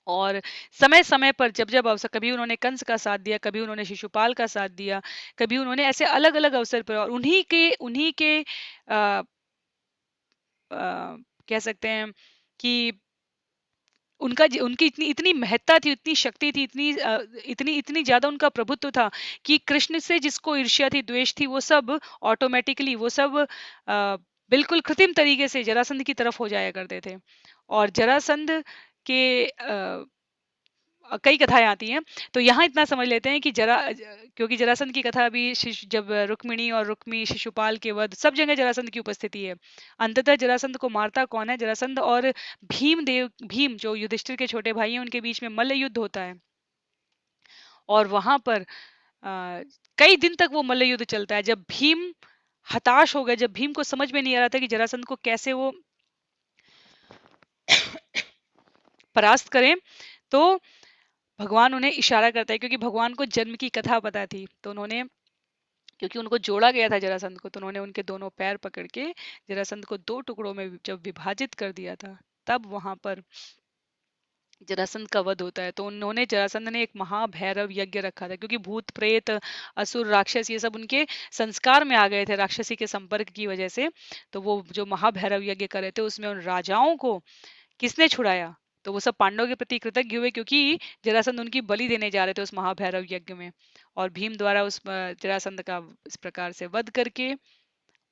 और समय समय पर जब जब अवसर, कभी उन्होंने कंस का साथ दिया, कभी उन्होंने शिशुपाल का साथ दिया, कभी उन्होंने ऐसे अलग अलग अवसर पर, और उन्हीं के आ, कह सकते हैं कि उनकी इतनी इतनी महत्ता थी, इतनी शक्ति थी, इतनी इतनी ज्यादा उनका प्रभुत्व था कि कृष्ण से जिसको ईर्ष्या थी, द्वेष थी, वो सब ऑटोमेटिकली, वो सब बिल्कुल कृत्रिम तरीके से जरासंध की तरफ हो जाया करते थे। और जरासंध के कई कथाएं आती हैं, तो यहाँ इतना समझ लेते हैं कि क्योंकि जरासंध की कथा अभी जब रुक्मिणी और रुक्मी, शिशुपाल के वध, सब जगह जरासंध की उपस्थिति है। अंततः जरासंध को मारता कौन है? जरासंध और भीम जो युधिष्ठिर के छोटे भाई हैं, उनके बीच में मल्ल युद्ध होता है, और वहां पर कई दिन तक वो मल्ल युद्ध चलता है। जब भीम हताश हो गए, जब भीम को समझ में नहीं आ रहा था कि जरासंध को कैसे वो परास्त करें, तो भगवान उन्हें इशारा करता है, क्योंकि भगवान को जन्म की कथा पता थी, तो उन्होंने, क्योंकि उनको जोड़ा गया था जरासंध को, तो उन्होंने उनके दोनों पैर पकड़ के जरासंध को 2 टुकड़ों में जब विभाजित कर दिया था, तब वहां पर जरासंध का वध होता है। तो उन्होंने जरासंध ने एक महाभैरव यज्ञ रखा था, क्योंकि भूत प्रेत असुर राक्षस ये सब उनके संस्कार में आ गए थे राक्षसी के संपर्क की वजह से। तो वो जो महाभैरव यज्ञ कर रहे थे उसमें उन राजाओं को किसने छुड़ाया? तो वो सब पांडवों के प्रति कृतज्ञ हुए, क्योंकि जरासंध उनकी बलि देने जा रहे थे उस महाभैरव यज्ञ में। और भीम द्वारा उस जरासंध का इस प्रकार से वध करके,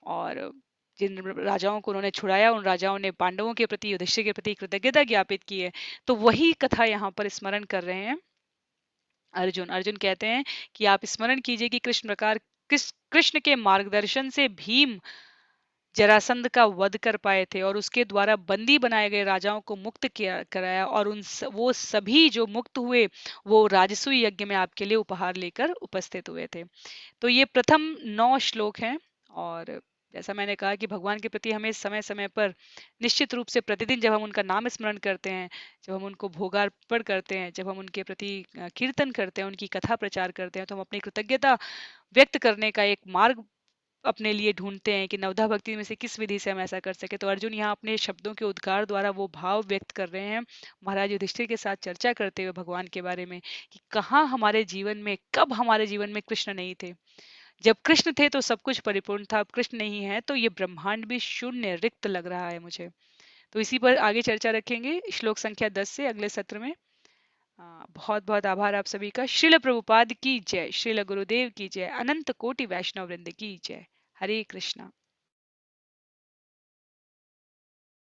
और जिन राजाओं को उन्होंने छुड़ाया उन राजाओं ने पांडवों के प्रति, युधिष्ठिर के प्रति कृतज्ञता ज्ञापित की है। तो वही कथा यहाँ पर स्मरण कर रहे हैं अर्जुन। अर्जुन कहते हैं कि आप स्मरण कीजिए कि कृष्ण के मार्गदर्शन से भीम जरासंध का वध कर पाए थे, और उसके द्वारा बंदी बनाए गए राजाओं को मुक्त किया कराया, और वो सभी जो मुक्त हुए वो राजसूय यज्ञ में आपके लिए उपहार लेकर उपस्थित हुए थे। तो ये प्रथम 9 श्लोक हैं। और जैसा मैंने कहा कि भगवान के प्रति हमें समय समय पर निश्चित रूप से प्रतिदिन जब हम उनका नाम स्मरण करते हैं, जब हम उनको भोगार्पण करते हैं, जब हम उनके प्रति कीर्तन करते हैं, उनकी कथा प्रचार करते हैं, तो हम अपनी कृतज्ञता व्यक्त करने का एक मार्ग अपने लिए ढूंढते हैं कि नवधा भक्ति में से किस विधि से हम ऐसा कर सके। तो अर्जुन यहाँ अपने शब्दों के उद्गार द्वारा वो भाव व्यक्त कर रहे हैं, महाराज युधिष्ठिर के साथ चर्चा करते हुए भगवान के बारे में, कि कहाँ हमारे जीवन में, कब हमारे जीवन में कृष्ण नहीं थे। जब कृष्ण थे तो सब कुछ परिपूर्ण था, अब कृष्ण नहीं है तो ये ब्रह्मांड भी शून्य रिक्त लग रहा है मुझे। तो इसी पर आगे चर्चा रखेंगे श्लोक संख्या 10 से अगले सत्र में। बहुत बहुत आभार आप सभी का। श्रील प्रभुपाद की जय, श्रील गुरुदेव की जय, अनंत कोटि वैष्णव वृंद की जय। हरे कृष्णा।